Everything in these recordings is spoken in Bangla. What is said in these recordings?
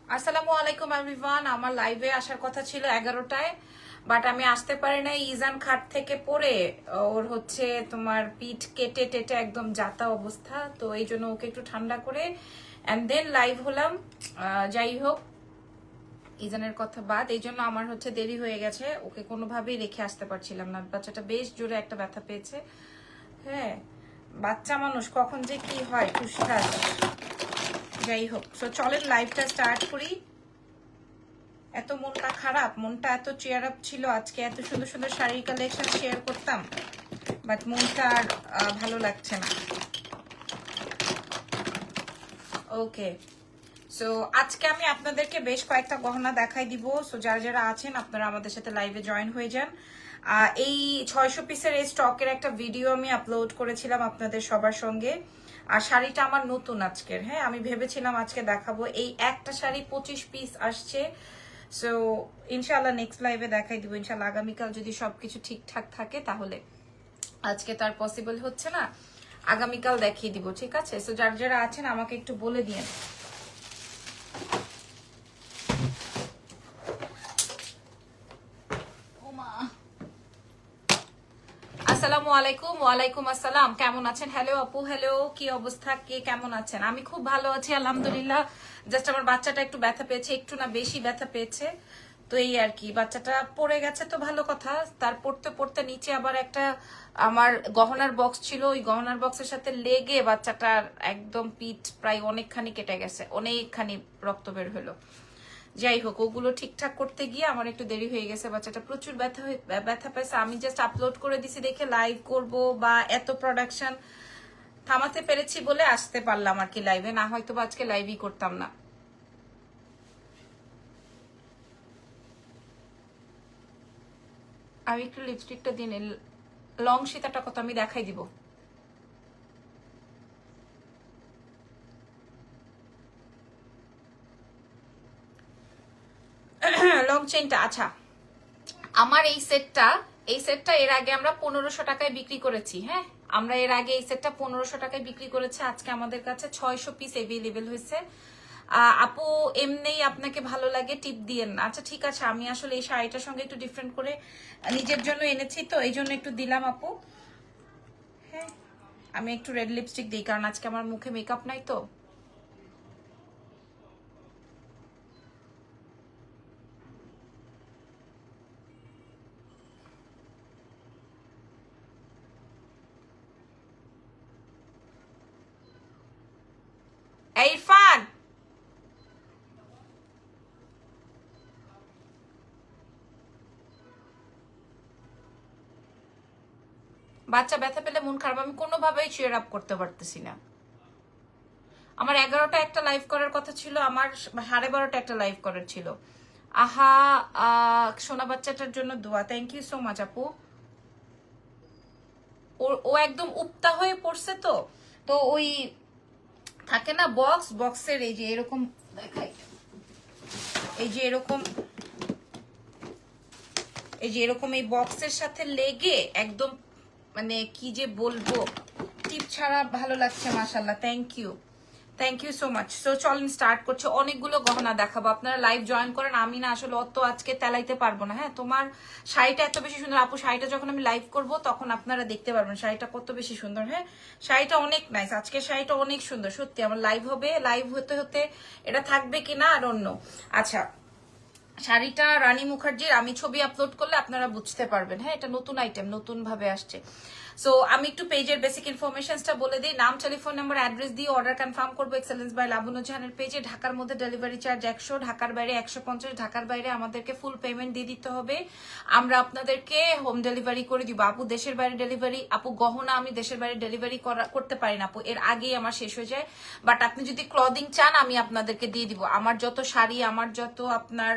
আসসালামু আলাইকুম এভরিওয়ান। আমার লাইভে আসার কথা ছিল 11টায়, বাট আমি আসতে পারি নাই। ইজান খাট থেকে পড়ে ওর হচ্ছে তোমার পিঠ কেটে টেটে একদম যাতা অবস্থা, তো এই জন্য ওকে একটু ঠান্ডা করে অ্যান্ড দেন লাইভ হলাম। যাই হোক, ইজানের কথা বাদ, এই জন্য আমার হচ্ছে দেরি হয়ে গেছে। ওকে কোনোভাবেই রেখে আসতে পারছিলাম না, বাচ্চাটা বেশ জোরে একটা ব্যথা পেয়েছে। হ্যাঁ, বাচ্চা মানুষ কখন যে কি হয় ঠুসঠাস। যাই হোক, তো চলেন লাইভটা স্টার্ট করি। এত মনটা খারাপ, মনটা এত চেয়ার আপ ছিল, আজকে এত সুন্দর সুন্দর শাড়ির কালেকশন শেয়ার করতাম, বাট মনটা আর ভালো লাগছে না। ওকে, সো আজকে আমি আপনাদেরকে বেশ কয়েকটা গহনা দেখাই দিব। সো যারা যারা আছেন আপনারা আমাদের সাথে লাইভে জয়েন হয়ে যান। এই 600 পিসের এই স্টকের একটা ভিডিও আমি আপলোড করেছিলাম আপনাদের সবার সঙ্গে। আর শাড়িটা আমার নতুন আজকের, হ্যাঁ আমি ভেবেছিলাম আজকে দেখাবো। এই একটা শাড়ি 25 পিস আসছে। সো ইনশাল্লাহ নেক্সট লাইভে দেখাই দিব ইনশাল্লাহ, আগামীকাল যদি সবকিছু ঠিকঠাক থাকে তাহলে। আজকে তো আর পসিবল হচ্ছে না, আগামীকাল দেখিয়ে দিব, ঠিক আছে? সো যারা যারা আছেন আমাকে একটু বলে দিন। আসসালামু আলাইকুম। ওয়ালাইকুম আসসালাম, কেমন আছেন? হ্যালো আপু, হ্যালো, কি অবস্থা, কে কেমন আছেন? আমি খুব ভালো আছি আলহামদুলিল্লাহ। জাস্ট আমার বাচ্চাটা একটু ব্যথা পেয়েছে, একটু না বেশি ব্যথা পেয়েছে, তো এই আর কি। বাচ্চাটা পড়ে গেছে তো ভালো কথা, তার পড়তে পড়তে নিচে আবার একটা আমার গহনার বক্স ছিল, ওই গহনার বক্সের সাথে লেগে বাচ্চাটার একদম পিঠ প্রায় অনেকখানি কেটে গেছে, অনেকখানি রক্ত বের হলো। যাই হোক, ওগুলো ঠিকঠাক করতে গিয়ে আমার একটু দেরি হয়ে গেছে। বাচ্চাটা প্রচুর ব্যথা পেয়েছে। আমি জাস্ট আপলোড করে দিছি দেখে লাইভ করব বা এত প্রোডাকশন থামাতে পেরেছি বলে আসতে পারলাম আর কি লাইভে, না হয়তো বা আজকে লাইভই করতাম না। আমি একটু লিপস্টিকটা দিন, লং সীতাটা কত আমি দেখাই দিব। লং চেইনটা, আচ্ছা আমার এই সেটটা এর আগে আমরা 1500 টাকায় বিক্রি করেছি। হ্যাঁ, আমরা এর আগে এই সেটটা 1500 টাকায় বিক্রি করেছি। আজকে আমাদের কাছে 600 পিস এভেলেবেল হয়েছে। আপু এমনিই আপনাকে ভালো লাগে টিপ দিয়েন না। আচ্ছা ঠিক আছে, আমি আসলে এই শাড়িটার সঙ্গে একটু ডিফারেন্ট করে নিজের জন্য এনেছি, তো এই জন্য একটু দিলাম আপু। হ্যাঁ, আমি একটু রেড লিপস্টিক দিই কারণ আজকে আমার মুখে মেকআপ নাই তো। এই ইরফান, বাচ্চা ব্যথা পেলে মন খারাপ, আমি কোনোভাবেই চেয়ার আপ করতে পারতেছি না। আমার 11টা একটা লাইভ করার কথা ছিল, আমার 12:30টা একটা লাইভ করার ছিল। আহা, সোনা বাচ্চাটার জন্য দোয়া। থ্যাংক ইউ সো মাচ আপু। ও একদম উপতা হয়ে পড়ছে তো, তো ওই থাকে না বক্সের এই যে এরকম দেখাই, এই যে এরকম, এই যে এরকম এই বক্সের সাথে লেগে একদম মানে কি যে বলবো, টিপ ছাড়া ভালো লাগছে। মাশাল্লাহ, thank you so much. So চলেন স্টার্ট করছে। অনেকগুলো গহনা দেখাবো, আপনারা লাইভ জয়েন করেন। আমি না আসলে অত আজকে তেলাইতে পারবো না। হ্যাঁ, তোমার শাড়িটা এত বেশি সুন্দর আপু, শাড়িটা যখন আমি লাইভ করব তখন আপনারা দেখতে পারবেন শাড়িটা কত বেশি সুন্দর। হ্যাঁ, শাড়িটা অনেক নাইস, আজকের শাড়িটা অনেক সুন্দর সত্যি। আমার লাইভ হবে, লাইভ হতে হতে এটা থাকবে কিনা আর অন্য। আচ্ছা, শাড়িটা রানী মুখার্জির, আমি ছবি আপলোড করলে আপনারা বুঝতে পারবেন। হ্যাঁ, এটা নতুন আইটেম, নতুন ভাবে আসছে। সো আমি একটু পেজের বেসিক ইনফরমেশনসটা বলে দিই। নাম, টেলিফোন নাম্বার, অ্যাড্রেস দিয়ে অর্ডার কনফার্ম করবো এক্সেলেন্স বাই লাবণ্য জাহানের পেজে। ঢাকার মধ্যে ডেলিভারি চার্জ 100, ঢাকার বাইরে 150। ঢাকার বাইরে আমাদেরকে ফুল পেমেন্ট দিয়ে দিতে হবে, আমরা আপনাদেরকে হোম ডেলিভারি করে দিব। আপু দেশের বাইরে ডেলিভারি, আপু গহনা আমি দেশের বাইরে ডেলিভারি করতে পারি না আপু, এর আগেই আমার শেষ হয়ে যায়। বাট আপনি যদি ক্লদিং চান আমি আপনাদেরকে দিয়ে দিব। আমার যত শাড়ি, আমার যত আপনার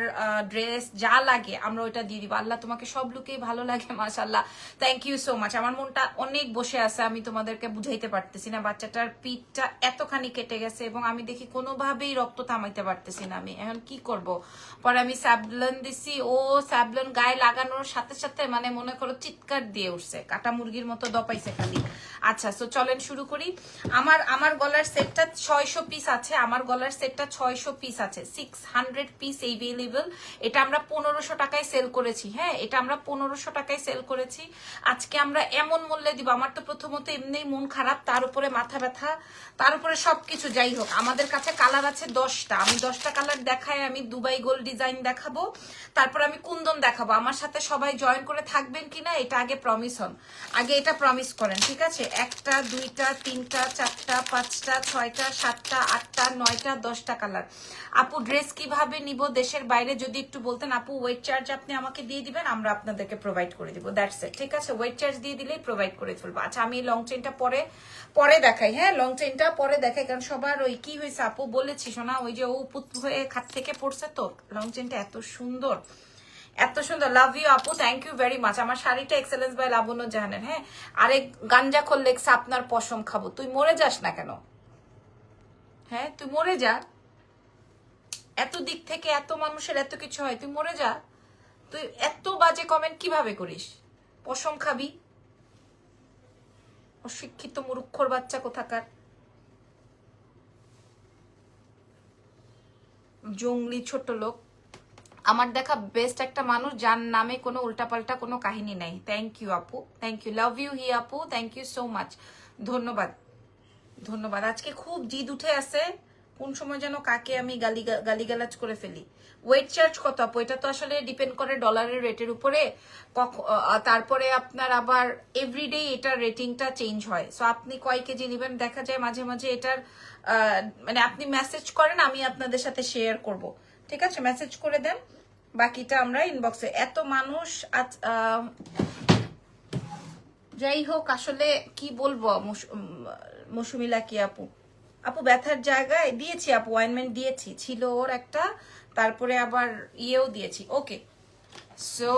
ড্রেস যা লাগে আমরা ওইটা দিয়ে দিব। আল্লাহ তোমাকে সব লুকেই ভালো লাগে, মাশাল্লাহ। Thank you so much. আমার মনটা অনেক বসে আছে, আমি তোমাদেরকে বুঝাইতে পারতেছি না। বাচ্চাটার পিঠটা এতখানি কেটে গেছে এবং আমি দেখি কোনোভাবেই রক্ত থামাইতে পারতেছি না। আমি এখন কি করব? পরে আমি স্যাবলন দিছি, ও স্যাবলন গায়ে লাগানোর সাথে সাথে মানে মনে করো চিৎকার দিয়ে উঠছে, কাটা মুরগির মতো দপাইছে খালি। আচ্ছা, সো চলেন শুরু করি। আমার গলার সেটটা 600 পিস আছে, আমার গলার সেটটা 600 পিস আছে, 600 পিস এভেলেবল। এটা আমরা 1500 টাকায় সেল করেছি। হ্যাঁ, এটা আমরা 1500 টাকায় সেল করেছি। আজকে আমরা এমন মূল্যে দিব, আমার তো প্রথমত এমনি মন খারাপ, তার উপরে মাথা ব্যথা, তার উপরে সবকিছু। যাই হোক, আমাদের কাছে কালার আছে 10টা। আমি 10টা কালার দেখাই, আমি দুবাই গোল্ড ডিজাইন দেখাবো, তারপর আমি কুন্দন দেখাবো। আমার সাথে সবাই জয়েন করে থাকবেন কিনা এটা আগে প্রমিস হন, আগে এটা প্রমিস করেন, ঠিক আছে? 1টা 2টা 3টা 4টা 5টা 6টা 7টা 8টা 9টা 10টা কালার। আপু ড্রেস কিভাবে নিব দেশের বাইরে যদি একটু বলতেন। আপু ওয়েট চার্জ আপনি আমাকে দিয়ে দিবেন, আমরা আপনাদেরকে প্রোভাইড করে দিব, দ্যাটস ইট, ঠিক আছে? ওয়েট চার্জ দিয়ে দিলেই প্রোভাইড করে ফেলবো। আচ্ছা, আমি লং চেইনটা পরে দেখাই। হ্যাঁ, লং চেইনটা পরে দেখাই, কারণ সবার ওই কি হয়েছে আপু বলেছি শোনা, ওই যে ও পুত হয়ে খাট থেকে পড়ছে, তো লং চেইনটা এত সুন্দর, এত সুন্দর। লাভ ইউ আপু, থ্যাংক ইউ ভেরি মাচ। আমার শাড়িটা এক্সেলেন্স বাই লাবণ্য জাহানের। হ্যাঁ, আরেক গাঞ্জা খোল লেগছে আপনার পশম খাবো। তুই মরে যাস না কেন? হ্যাঁ, তুই মরে যা। এত দিক থেকে এত মানুষের এত কিছু হয়, তুই মরে যা। তুই এত বাজে কমেন্ট কিভাবে করিস? পশম খাবি, অশিক্ষিত মূর্খর বাচ্চা কোথাকার, জঙ্গলি ছোট লোক। আমার দেখা বেস্ট একটা মানুষ যার নামে কোনো উল্টাপাল্টা কোনো কাহিনী নাই। থ্যাংক ইউ আপু, থ্যাংক ইউ, লাভ ইউ হি আপু, থ্যাংক ইউ সো মাচ, ধন্যবাদ ধন্যবাদ। আজকে খুব জিদ উঠে আছে, কোন সময় যেন কাকে আমি গালিগালাজ করে ফেলি। ওয়েট চার্জ কত আপু? এটা তো আসলে ডিপেন্ড করে ডলারের রেটের উপরে, তারপরে আপনার আবার এভরিডে এটার রেটিংটা চেঞ্জ হয়। সো আপনি কয় কেজি নেবেন দেখা যায় মাঝে মাঝে এটার মানে আপনি মেসেজ করেন, আমি আপনাদের সাথে শেয়ার করব, ঠিক আছে? মেসেজ করে দেন, বাকিটা আমরা ইনবক্সে। এত মানুষ যাই হোক, আসলে কি বলবো মৌসুমিলা কি আপু, আপু ব্যথার জায়গায় দিয়েছি আপু, অয়েনমেন্ট দিয়েছি, ছিল ওর একটা, তারপরে আবার ইয়েও দিয়েছি। ওকে, সো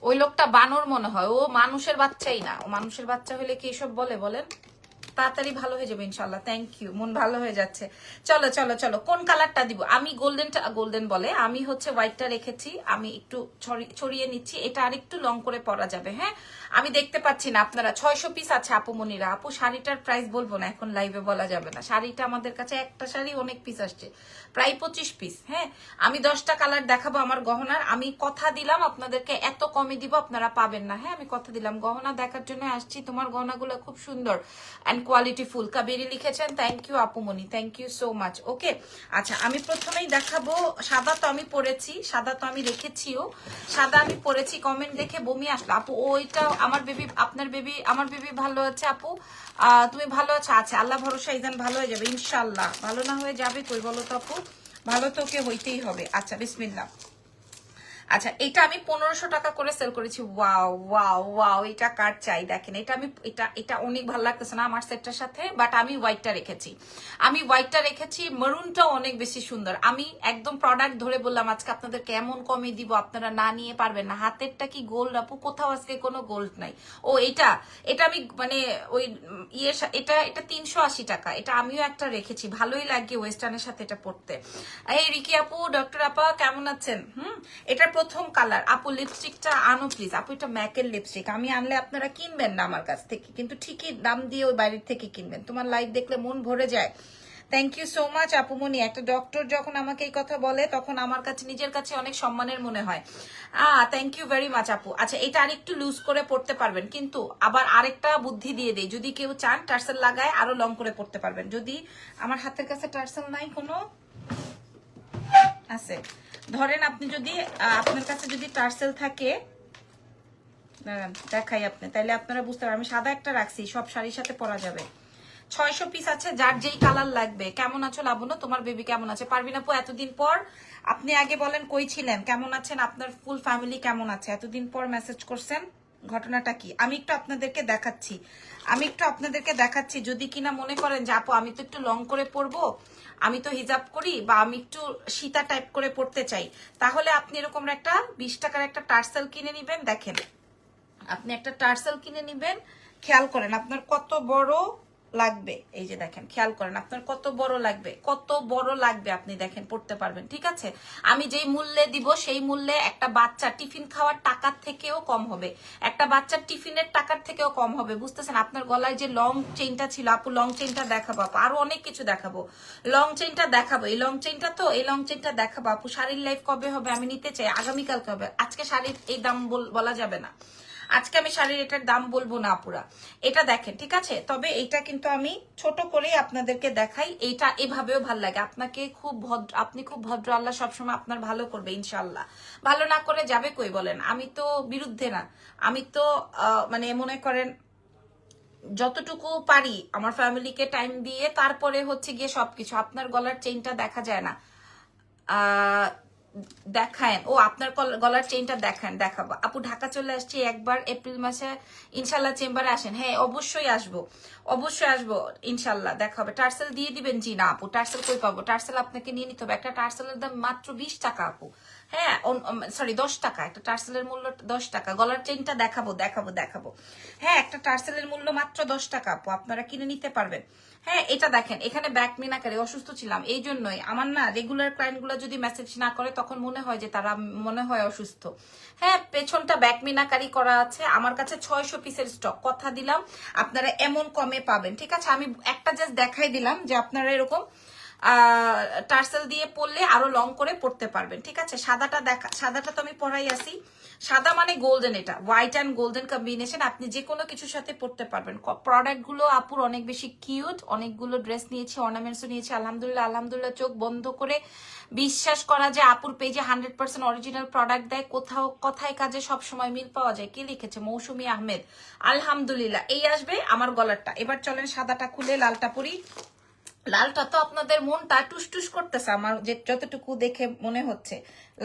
ওই লোকটা বানর মনে হয়, ও মানুষের বাচ্চাই না। ও মানুষের বাচ্চা হলে কি এসব বলে বলেন? তাড়াতাড়ি ভালো হয়ে যাবে ইনশাল্লাহ। থ্যাংক ইউ, মন ভালো হয়ে যাচ্ছে। চলো চলো চলো, কোন কালারটা দিব? আমি গোল্ডেন বলে, আমি হচ্ছে হোয়াইটটা রেখেছি, আমি একটু ছড়িয়ে নিচ্ছি, এটা আর একটু লং করে পরা যাবে। হ্যাঁ, আমি দেখতে পাচ্ছি না আপনারা। 600 পিস আছে আপু মনিরা। আপু শাড়িটার প্রাইস বলবো না, এখন লাইভে বলা যাবে না। শাড়িটা আমাদের কাছে একটা শাড়ি অনেক পিস আসছে, প্রায় 25 পিস। হ্যাঁ, আমি 10টা কালার দেখাবো আমার গহনার। আমি কথা দিলাম আপনাদেরকে এত কমে দিব, আপনারা পাবেন না। হ্যাঁ, আমি কথা দিলাম। গহনা দেখার জন্য আসছি, তোমার গহনাগুলো খুব সুন্দর অ্যান্ড কোয়ালিটি ফুল। কাবেরি লিখেছেন, থ্যাংক ইউ আপুমনি, thank you so much. Okay, আচ্ছা, আমি প্রথমেই দেখাবো সাদা। তো আমি পরেছি সাদা, তো আমি রেখেছিও সাদা, আমি পরেছি। কমেন্ট দেখে বমি আসলো আপু। ওইটা আমার বেবি, আপনার বেবি, আমার বেবি ভালো আছে আপু। তুমি ভালো আছো? আচ্ছা, আল্লাহ ভরসা, ইজান ভালো হয়ে যাবে ইনশাল্লাহ। ভালো না হয়ে যাবে কই বলো তো আপু, ভালো তো ওকে হইতেই হবে। আচ্ছা, বিসমিল্লাহ। আচ্ছা, এটা আমি 1500 টাকা করে সেল করেছি। ওয়াও ওয়াও ওয়াও, এটা কার চাই দেখেন। এটা আমি এটা অনেক ভালো লাগতেছে না আমার সেটটার সাথে, বাট আমি হোয়াইটটা রেখেছি। মেরুনটাও অনেক বেশি সুন্দর। আমি একদম প্রোডাক্ট ধরে বললাম আজকে আপনাদের কেমন কমে দিব, আপনারা না নিয়ে পারবেন না। হাতেরটা কি গোল্ড আপু? কোথাও আজকে কোনো গোল্ড নাই। ও এটা আমি মানে ওই এটা 380 টাকা। এটা আমিও একটা রেখেছি, ভালোই লাগে ওয়েস্টার্নের সাথে এটা পড়তে। এই রিকি আপু, ডক্টর আপা কেমন আছেন? এটার প্রথম কালার। আপু লিপস্টিকটা আনো প্লিজ। আপু এটা ম্যাকের লিপস্টিক, আমি আনলে আপনারা কিনবেন না আমার কাছ থেকে, কিন্তু ঠিকই দাম দিয়ে ওই বাইরের থেকে কিনবেন। তোমার লাইভ দেখলে মন ভরে যায়। থ্যাংক ইউ সো মাচ আপুমনি। একটা ডক্টর যখন আমাকে এই কথা বলে তখন আমার কাছে নিজের কাছে অনেক সম্মানের মনে হয়। থ্যাংক ইউ ভেরি মাচ আপু। আচ্ছা, এটা আরেকটু লুজ করে পড়তে পারবেন, কিন্তু আবার আরেকটা বুদ্ধি দিয়ে দেই, যদি কেউ চান টার্সেল লাগায় আরো লং করে পড়তে পারবেন। যদি আমার হাতের কাছে টার্সেল নাই, কোনো আছে, ধরেন আপনি যদি আপনার কাছে যদি টার্সেল থাকে, দেখাই আপনি, তাইলে আপনারা বুঝতে পারবেন। আমি সাদা একটা রাখছি, সব শাড়ির সাথে পরা যাবে। 600 পিস আছে, যার যেই কালার লাগবে। কেমন আছো লাবণ্য? তোমার বেবি কেমন আছে? পারবিন আপু, এতদিন পর আপনি আগে বলেন কই ছিলেন, কেমন আছেন? আপনার ফুল ফ্যামিলি কেমন আছে? এতদিন পর মেসেজ করছেন। ঘটনাটা কি আমি একটু আপনাদেরকে দেখাচ্ছি যদি কিনা মনে করেন যে আপু আমি তো একটু লং করে পরবো, আমি তো হিজাব করি বা আমি একটু সীতা টাইপ করে পড়তে চাই, তাহলে আপনি এরকম একটা 20 টাকার একটা টার্সেল কিনে নিবেন। দেখেন আপনি একটা টার্সেল কিনে নিবেন, খেয়াল করেন আপনার কত বড় লাগবে, এই যে দেখেন খেয়াল করেন আপনার কত বড় লাগবে আপনি দেখেন পড়তে পারবেন। ঠিক আছে, আমি যেই মূল্যে দিব সেই মূল্যে একটা বাচ্চা টিফিন খাওয়ার টাকার থেকেও কম হবে, একটা বাচ্চার টিফিনের টাকার থেকেও কম হবে, বুঝতেছেন? আপনার গলায় যে লং চেইনটা ছিল আপু, লং চেইনটা দেখাবো আপু, আরো অনেক কিছু দেখাবো, লং চেইনটা দেখাবো, এই লং চেইনটা দেখাবো আপু। শাড়ির লাইভ কবে হবে আমি নিতে চাই, আগামীকালকে হবে, আজকে শাড়ির এই দাম বলা যাবে না, আজকে আমি শাড়ির এটার দাম বলবো না আপুরা। এটা দেখেন ঠিক আছে, তবে এইটা কিন্তু আমি ছোট করে আপনাদেরকে দেখাই, এইটা এভাবেও ভাল লাগে, আপনি খুব ভদ্র, আল্লাহ সবসময় আপনার ভালো করবে ইনশাল্লাহ, ভালো না করে যাবে কই বলেন? আমি তো বিরুদ্ধে না, আমি তো মানে মনে করেন যতটুকু পারি আমার ফ্যামিলিকে টাইম দিয়ে তারপরে হচ্ছে গিয়ে সবকিছু। আপনার গলার চেইনটা দেখা যায় না, দেখায়েন, ও আপনার গলার চেইনটা দেখাবো আপু। ঢাকা চলে আসছি একবার এপ্রিল মাসে, ইনশাল্লাহ চেম্বারে আসেন। হ্যাঁ অবশ্যই আসবো ইনশাল্লাহ দেখা হবে। টার্সেল দিয়ে দিবেন? জি না আপু, টার্সেল কই পাবো, টার্সেল আপনাকে নিয়ে নিতে হবে, একটা টার্সেলের দাম মাত্র 20 টাকা আপু। হ্যাঁ সরি 10 টাকা, একটা টার্সেলের মূল্য 10 টাকা। গলার চেইনটা দেখাবো। হ্যাঁ একটা টার্সেলের মূল্য মাত্র 10 টাকা আপু, আপনারা কিনে নিতে পারবেন। হ্যাঁ এটা দেখেন এখানে ব্যাক মিনাকারি, অসুস্থ ছিলাম এই জন্যই, আমার না রেগুলার ক্লায়েন্ট গুলো যদি মেসেজ না করে তখন মনে হয় যে তারা মনে হয় অসুস্থ। হ্যাঁ পেছনটা ব্যাক মিনাকারি করা আছে, আমার কাছে 600 পিসের স্টক, কথা দিলাম আপনারা এমন কমে পাবেন। ঠিক আছে, আমি একটা জাস্ট দেখাই দিলাম যে আপনারা এরকম টার্সেল দিয়ে পরলে আরো লং করে পড়তে পারবেন। ঠিক আছে, সাদাটা তো আমি পরাই আসি, সাদা মানে গোল্ডেন, এটা হোয়াইট অ্যান্ড গোল্ডেন কম্বিনেশন, আপনি যে কোনো কিছুর সাথে পড়তে পারবেন। প্রোডাক্ট গুলো আপুর অনেক বেশি কিউট, অনেকগুলো ড্রেস নিয়েছি, অর্নামেন্টসও নিয়েছি, আলহামদুলিল্লাহ চোখ বন্ধ করে বিশ্বাস করা যায় আপুর পেজে 100% অরিজিনাল প্রোডাক্ট দেয়, কথায় কাজে সবসময় মিল পাওয়া যায়। কি লিখেছে? মৌসুমী আহমেদ, আলহামদুলিল্লাহ। এই আসবে আমার গলারটা। এবার চলেন সাদাটা খুলে লালটা পরি। লালটা তো আপনাদের মনটা টুসটুস করতেছে, আমার যে যতটুকু দেখে মনে হচ্ছে,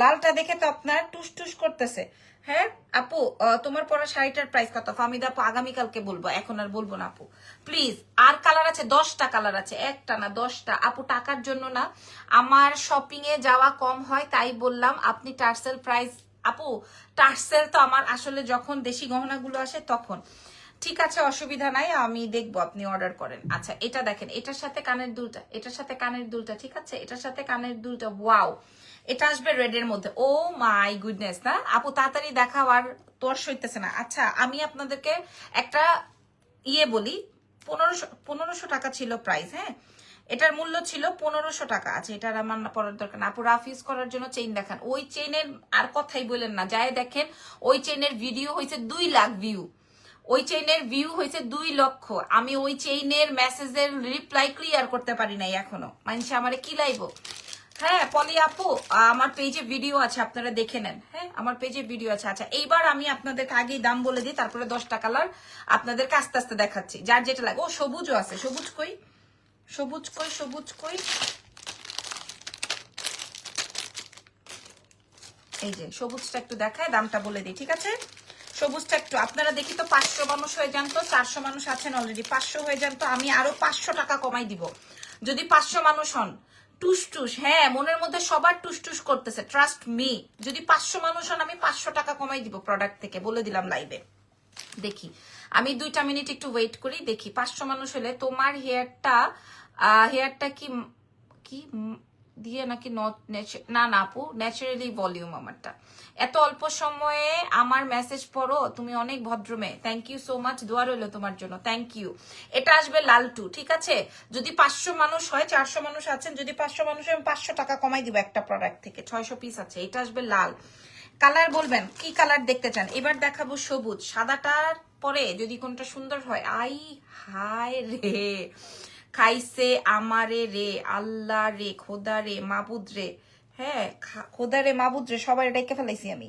লালটা দেখে তো আপনার টুসটুস করতেছে। হ্যাঁ আপু তোমার পরা শাড়িটার প্রাইস কত? ফামিদা আপু আগামীকালকে বলবো, এখন আর বলবো না আপু প্লিজ। আর কালার আছে 10টা কালার আছে, একটা না 10টা আপু, টাকার জন্য না, আমার শপিং এ যাওয়া কম হয় তাই বললাম। আপনি টার্সেল প্রাইস আপু, টার্সেল তো আমার আসলে যখন দেশি গহনাগুলো আসে তখন। ঠিক আছে অসুবিধা নাই, আমি দেখবো আপনি অর্ডার করেন। আচ্ছা এটা দেখেন, এটার সাথে কানের দুলটা, ঠিক আছে, এটার সাথে কানের দুলটা, ওয়াও, এটা আসবে রেডের মধ্যে। ও মাই গুডনেস, না আপু তাড়াতাড়ি দেখাও, আর তোর সইতেছে না। আচ্ছা আমি আপনাদেরকে একটা বলি, 1500 টাকা ছিল প্রাইস। হ্যাঁ এটার মূল্য ছিল 1500 টাকা। আচ্ছা এটার আমার পরার দরকার না আপু, রাফ ইউজ করার জন্য চেইন দেখান। ওই চেইনের আর কথাই বলেন না, যাই দেখেন ওই চেইনের ভিডিও হয়েছে 2 লাখ ভিউ, ওই চেইনের ভিউ হয়েছে 2 লক্ষ। আমি ওই চেইনের মেসেজের রিপ্লাই ক্লিয়ার করতে পারি নাই এখনো, মানুষ আমারে কি লাইব। হ্যাঁ পলি আপু আমার পেজে ভিডিও আছে, আপনারা দেখে নেন। হ্যাঁ আমার পেজে ভিডিও আছে। আচ্ছা এইবার আমি আপনাদেরকে আগেই দাম বলে দিই, তারপরে 10টা কালার আপনাদেরকে আস্তে আস্তে দেখাচ্ছি, যার যেটা লাগে। ও সবুজও আছে, সবুজ কই, এই যে সবুজটা একটু দেখায়, দামটা বলে দিই। ঠিক আছে সবুজটা একটু আপনারা দেখি তো, 500 মানুষ হয়ে যান তো, 400 মানুষ আছেন অলরেডি, 500 হয়ে যান তো, আমি আরো 500 টাকা কমাই দিব যদি 500 মানুষ হন। টুসটুস, হ্যাঁ মনের মধ্যে সবার টুসটুস করতেছে, ট্রাস্ট মি। যদি 500 মানুষ হন আমি 500 টাকা কমাই দিব প্রোডাক্ট থেকে, বলে দিলাম লাইভে। দেখি আমি 2টা মিনিট একটু ওয়েট করি, দেখি 500 মানুষ হলে তোমার হেয়ারটা কি কি দিয়ে নাকি না আপু, ন্যাচারালি ভলিউম আমারটা। এত অল্প সময়ে আমার মেসেজ পড়ো, তুমি অনেক ভদ্র মেয়ে, থ্যাংক ইউ সো মাচ, দোয়া রইলো তোমার জন্য, থ্যাংক ইউ। এটা আসবে লালটু। ঠিক আছে যদি 500 মানুষ হয়, 400 মানুষ আছেন, যদি 500 মানুষ হয় আমি 500 টাকা কমাই দিব একটা প্রোডাক্ট থেকে, 600 পিস আছে। এটা আসবে লাল কালার, বলবেন কি কালার দেখতে চান। এবার দেখাবো সবুজ, সাদাটার পরে যদি কোনটা সুন্দর হয়। আই হায় রে, খাইছে আমারে রে, আল্লাহ রে, খোদা রে, মাবুদ রে, হ্যাঁ খোদা রে মাবুদ রে, সবাই ডেকে ফেলাইছি আমি।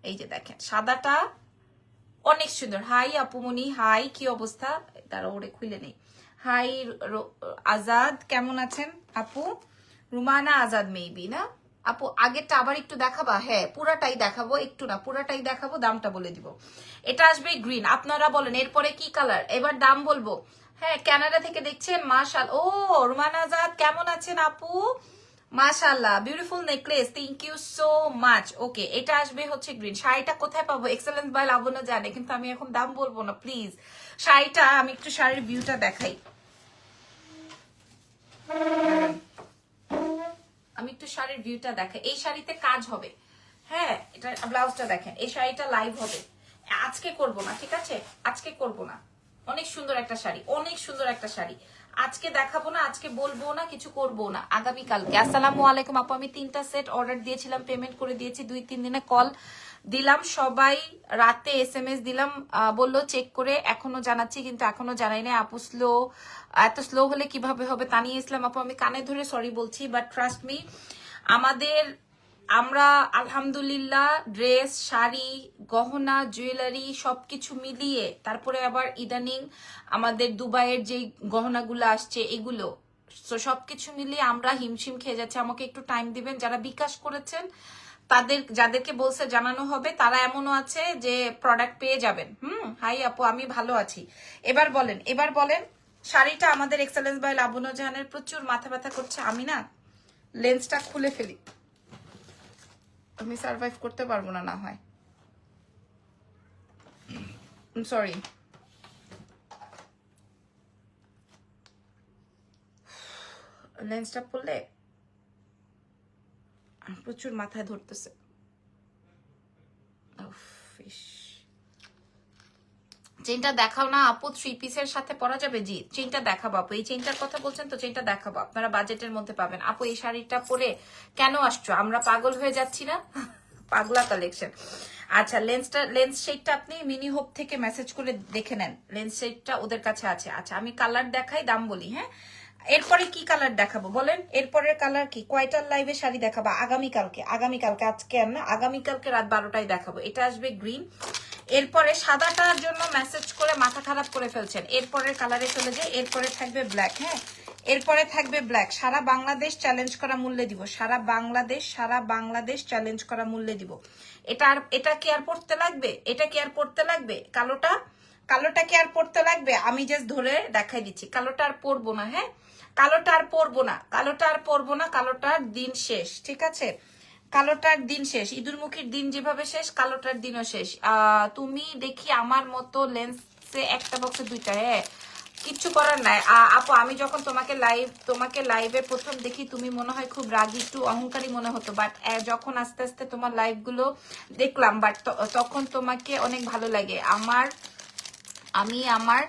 এই যে দেখেন সাদাটা অনেক সুন্দর। হাই আপুমনি, হাই কি অবস্থা, তারা ওরে খুলে নেই। হাই আজাদ, কেমন আছেন আপু? রুমানা আজাদ মেবি না, আপু আগেরটা আবার একটু দেখাবা? হ্যাঁ পুরাটাই দেখাবো, একটু না পুরাটাই দেখাবো, দামটা বলে দিব। এটা আসবে গ্রিন, আপনারা বলেন এরপরে কি কালার, এবার দাম বলবো। হ্যাঁ কানাডা থেকে দেখছেন, মাশাল। ও রুমান আজাদ কেমন আছেন আপু? মাশাআল্লাহ, beautiful necklace, thank you so much. Okay এটা আসবে হচ্ছে গ্রিন। শাড়িটা কোথায় পাবো? এক্সেলেন্স বাই লাবণ্য জানে, কিন্তু আমি এখন দাম বলবো না প্লিজ। শাড়িটা আমি একটু শাড়ির ভিউটা দেখাই, আমি একটু শাড়ির ভিউটা দেখাই। এই শাড়িতে কাজ হবে, হ্যাঁ এটা ব্লাউজটা দেখেন, এই শাড়িটা লাইভ হবে। আজকে করব না, ঠিক আছে আজকে করব না। অনেক সুন্দর একটা শাড়ি, অনেক সুন্দর একটা শাড়ি। আজকে দেখাবো না, আজকে বলবো না, কিছু করবো না, আগামীকালকে। আসসালামু আলাইকুম আপু, আমি 3টা সেট অর্ডার দিয়েছিলাম, পেমেন্ট করে দিয়েছি, 2-3 দিনে কল দিলাম, সবাই রাতে SMS দিলাম, বললো চেক করে, এখনো জানাচ্ছি কিন্তু এখনো জানাই না। আপু স্লো, এত স্লো হলে কিভাবে হবে? তানিয়া ইসলাম আপু, আমি কানে ধরে সরি বলছি, বাট ট্রাস্ট মি আমরা আলহামদুলিল্লাহ ড্রেস, শাড়ি, গহনা, জুয়েলারি সবকিছু মিলিয়ে, তারপরে আবার ইদানিং আমাদের দুবাইয়ের যে গহনাগুলো আসছে এগুলো, তো সবকিছু মিলিয়ে আমরা হিমশিম খেয়ে যাচ্ছি। আমাকে একটু টাইম দিবেন। যারা বিকাশ করেছেন তাদের, যাদেরকে বলছে জানানো হবে, তারা এমনও আছে যে প্রোডাক্ট পেয়ে যাবেন। হাই আপু, আমি ভালো আছি। এবার বলেন শাড়িটা আমাদের এক্সেলেন্স বাই লাবণ্য জাহানের প্রচুর মাথা ব্যথা করছে। আমি না লেন্সটা খুলে ফেলি, আমি সার্ভাইভ করতে পারবো না, না হয় সরি। লেন্সটা পড়লে প্রচুর মাথায় ধরতেছে। চেনটা দেখাও না আপু, 3 পিসের সাথে পরা যাবে? জি চেনটা দেখাবো আপু, এই চেনটার কথা বলছেন তো, চেনটা দেখাবো, আপনারা বাজেটের মধ্যে পাবেন। আপু এই শাড়িটা পরে কেন আসছো? আমরা পাগল হয়ে যাচ্ছি না? পাগলা কালেকশন। আচ্ছা লেন্স শেডটা আপনি মিনি হোপ থেকে মেসেজ করে দেখে নেন, লেন্স শেডটা ওদের কাছে আছে। আচ্ছা আমি কালার দেখাই, দাম বলি। হ্যাঁ এরপরে কি কালার দেখাবো বলেন? এরপরের কালার কি? কয়টার লাইভে শাড়ি দেখাবো? আগামীকালকে, আজকে আর না, আগামীকালকে রাত 12টায় দেখাবো। এটা আসবে গ্রিন। এরপরে সাদাটার জন্য মেসেজ করে মাথা খারাপ করে ফেলছেন, এরপরের কালারে চলে যায়। এরপরে থাকবে ব্ল্যাক। হ্যাঁ এরপরে থাকবে ব্ল্যাক। সারা বাংলাদেশ চ্যালেঞ্জ করা মূল্যে দিব, সারা বাংলাদেশ চ্যালেঞ্জ করা মূল্যে দিব। এটা কি আর পড়তে লাগবে? এটা কি আর পড়তে লাগবে? কালোটা কি আর পড়তে লাগবে? আমি জাস্ট ধরে দেখাই দিচ্ছি, কালোটা আর পরবো না। হ্যাঁ কালোটার দিন শেষ, ঠিক আছে? কালোটার দিন শেষ, ইঁদুরমুখীর দিন যেভাবে শেষ, কালোটার দিনও শেষ। তুমি দেখি আমার মতো লেন্সে একটা বক্সে 2টা। হ্যাঁ কিচ্ছু করার নাই আপু, আমি যখন তোমাকে লাইভে প্রথম দেখি, তুমি মনে হয় খুব রাগী, একটু অহংকারী মনে হতো, বাট যখন আস্তে আস্তে তোমার লাইভ গুলো দেখলাম, বাট তখন তোমাকে অনেক ভালো লাগে। আমি আমার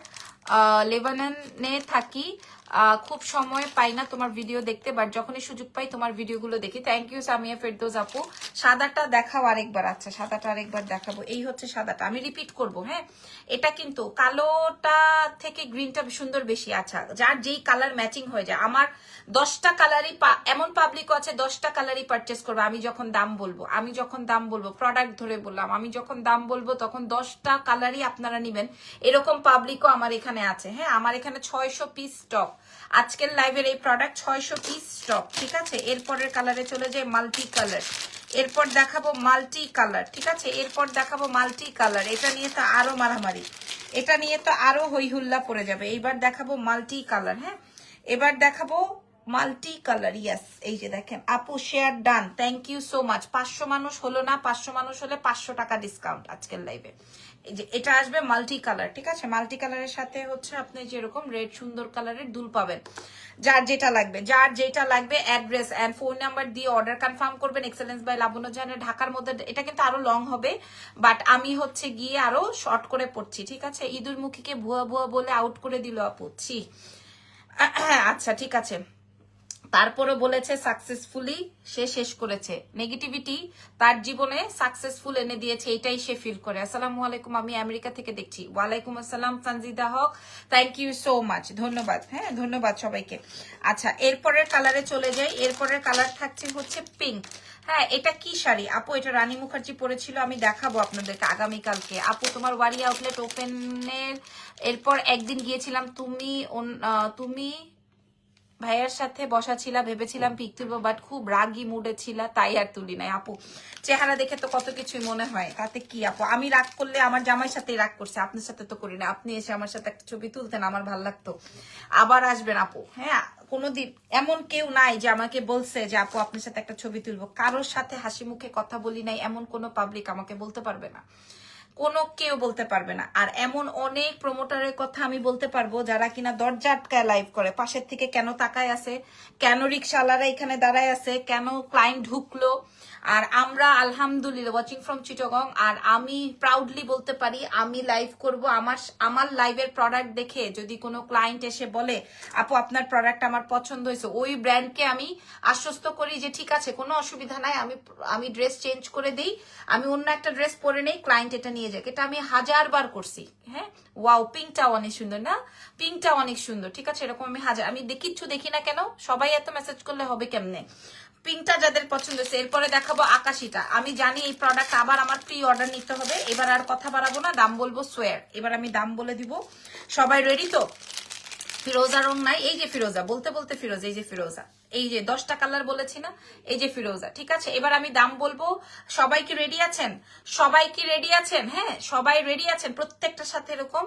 লেবাননে থাকি, খুব সময় পাই না তোমার ভিডিও দেখতে, বাট যখনই সুযোগ পাই তোমার ভিডিওগুলো দেখি। থ্যাংক ইউ সামিয়া ফেরদৌস আপু। সাদাটা দেখাও আরেকবার। আচ্ছা সাদাটা আরেকবার দেখাবো, এই হচ্ছে সাদাটা, আমি রিপিট করব। হ্যাঁ এটা কিন্তু কালোটা থেকে গ্রিনটা সুন্দর বেশি। আচ্ছা যার যেই কালার ম্যাচিং হয়ে যায়, আমার 10টা কালারই, এমন পাবলিকও আছে 10টা কালারই পারচেস করবে আমি যখন দাম বলবো, প্রোডাক্ট ধরে বললাম, আমি যখন দাম বলবো তখন 10টা কালারই আপনারা নিবেন, এরকম পাবলিকও আমার এখানে আছে। হ্যাঁ আমার এখানে 600 পিস স্টক, আজকের লাইভের এই প্রোডাক্ট 600 পিস স্টক, ঠিক আছে? এরপরের কালারে চলে যায় মাল্টি কালার, এরপর দেখাবো মাল্টি কালার, ঠিক আছে? এরপর দেখাবো মাল্টি কালার, এটা নিয়ে তো আরো মারামারি, এটা নিয়ে তো আরো হইহুল্লা পড়ে যাবে। এইবার দেখাবো মাল্টি কালার। হ্যাঁ এবার দেখাবো মাল্টি কালার। ইয়াস এই যে দেখেন আপু, share done, thank you so much. 500 মানুষ হলো না, 500 মানুষ হলে 500 টাকা ডিসকাউন্ট আজকের লাইভে। এই যে এটা আসবে মাল্টি কালার, ঠিক আছে? মাল্টি কালারের সাথে হচ্ছে আপনি যেরকম রেড সুন্দর কালারের দুল পাবেন। যার যেটা লাগবে অ্যাড্রেস এন্ড ফোন নাম্বার দিয়ে অর্ডার কনফার্ম করবেন। এক্সেলেন্স বাই লাবণ্য জাহানের ঢাকার মধ্যে, এটা কিন্তু আরো লং হবে, বাট আমি হচ্ছে গিয়ে আরো শর্ট করে পড়ছি, ঠিক আছে? ইঁদুর মুখীকে ভুয়া বলে আউট করে দিল আপু, ছি। আচ্ছা ঠিক আছে, তারপরে বলেছে সাকসেসফুলি সে শেষ করেছে, নেগেটিভিটি তার জীবনে সাকসেসফুল এনে দিয়েছে, এটাই সে ফিল করে। আসসালামু আলাইকুম, আমি আমেরিকা থেকে দেখছি। ওয়ালাইকুম আসসালাম তানজিদা হক, থ্যাংক ইউ সো মাচ, ধন্যবাদ। হ্যাঁ ধন্যবাদ সবাইকে। আচ্ছা এরপরের কালারে চলে যাই, এরপরের কালার থাকছে হচ্ছে পিঙ্ক। হ্যাঁ এটা কি শাড়ি আপু? এটা রানী মুখার্জি পরেছিল, আমি দেখাবো আপনাদেরকে আগামীকালকে। আপু তোমার ওয়ারি আউটলেট ওপেনের এরপর একদিন গিয়েছিলাম, তুমি ভাইয়ার সাথে বসা ছিলাম, ভেবেছিলাম পিক তুলবো, বাট খুব রাগি মুডে ছিল, তাই আর তুলি নাই। আপু চেহারা দেখে তো কত কিছুই মনে হয়, তাতে কি আপু, আমি রাগ করলে আমার জামাইয়ের সাথেই রাগ করছে, আপনার সাথে তো করি না। আপনি এসে আমার সাথে একটা ছবি তুলতেন, আমার ভালো লাগতো। আবার আসবেন আপু, হ্যাঁ। কোনোদিন এমন কেউ নাই যে আমাকে বলছে যে আপু আপনার সাথে একটা ছবি তুলবো। কারোর সাথে হাসি মুখে কথা বলি নাই এমন কোনো পাবলিক আমাকে বলতে পারবে না, কোনো কেউ বলতে পারবে না। আর এমন অনেক প্রমোটারের কথা আমি বলতে পারবো যারা কিনা দরজা আটকায় লাইভ করে, পাশের থেকে কেন তাকায় আছে, কেন রিক্সাওয়ালারা এখানে দাঁড়ায় আছে, কেন ক্লায়েন্ট ঢুকলো। আর আমরা আলহামদুলিল্লাহ ওয়াচিং ফ্রম চিটাগং, আর আমি প্রাউডলি বলতে পারি আমি লাইভ করব। আমার লাইভের প্রোডাক্ট দেখে যদি কোনো ক্লায়েন্ট এসে বলে আপু আপনার প্রোডাক্ট আমার পছন্দ হয়েছে, ওই ব্র্যান্ডকে আমি আশ্বস্ত করি যে ঠিক আছে কোনো অসুবিধা নাই, আমি ড্রেস চেঞ্জ করে দিই, আমি অন্য একটা ড্রেস পরে নেই, ক্লায়েন্ট এটা নিয়ে যাক। এটা আমি 1000 বার করছি। হ্যাঁ, ওয়াও, পিঙ্কটা অনেক সুন্দর না, পিঙ্কটা অনেক সুন্দর, ঠিক আছে। এরকম আমি কিচ্ছু দেখি না কেন, সবাই এত মেসেজ করলে হবে কেমনে। পিঙ্কটা যাদের পছন্দ হয়েছে, এরপরে দেখাবো আকাশিটা। আমি জানি এই প্রোডাক্ট আবার আমার প্রি অর্ডার নিতে হবে। এবার আর কথা বাড়াবো না, দাম বলবো সোয়ার। এবার আমি দাম বলে দিব, সবাই রেডি তো? ফিরোজা রং নাই, এই যে ফিরোজা, বলতে বলতে ফিরোজা, এই যে ফিরোজা, এই যে 10টা কালার বলেছি না, এই যে ফিরোজা, ঠিক আছে। এবার আমি দাম বলবো, সবাই কি রেডি আছেন? সবাই কি রেডি আছেন? হ্যাঁ, সবাই রেডি আছেন। প্রত্যেকটার সাথে এরকম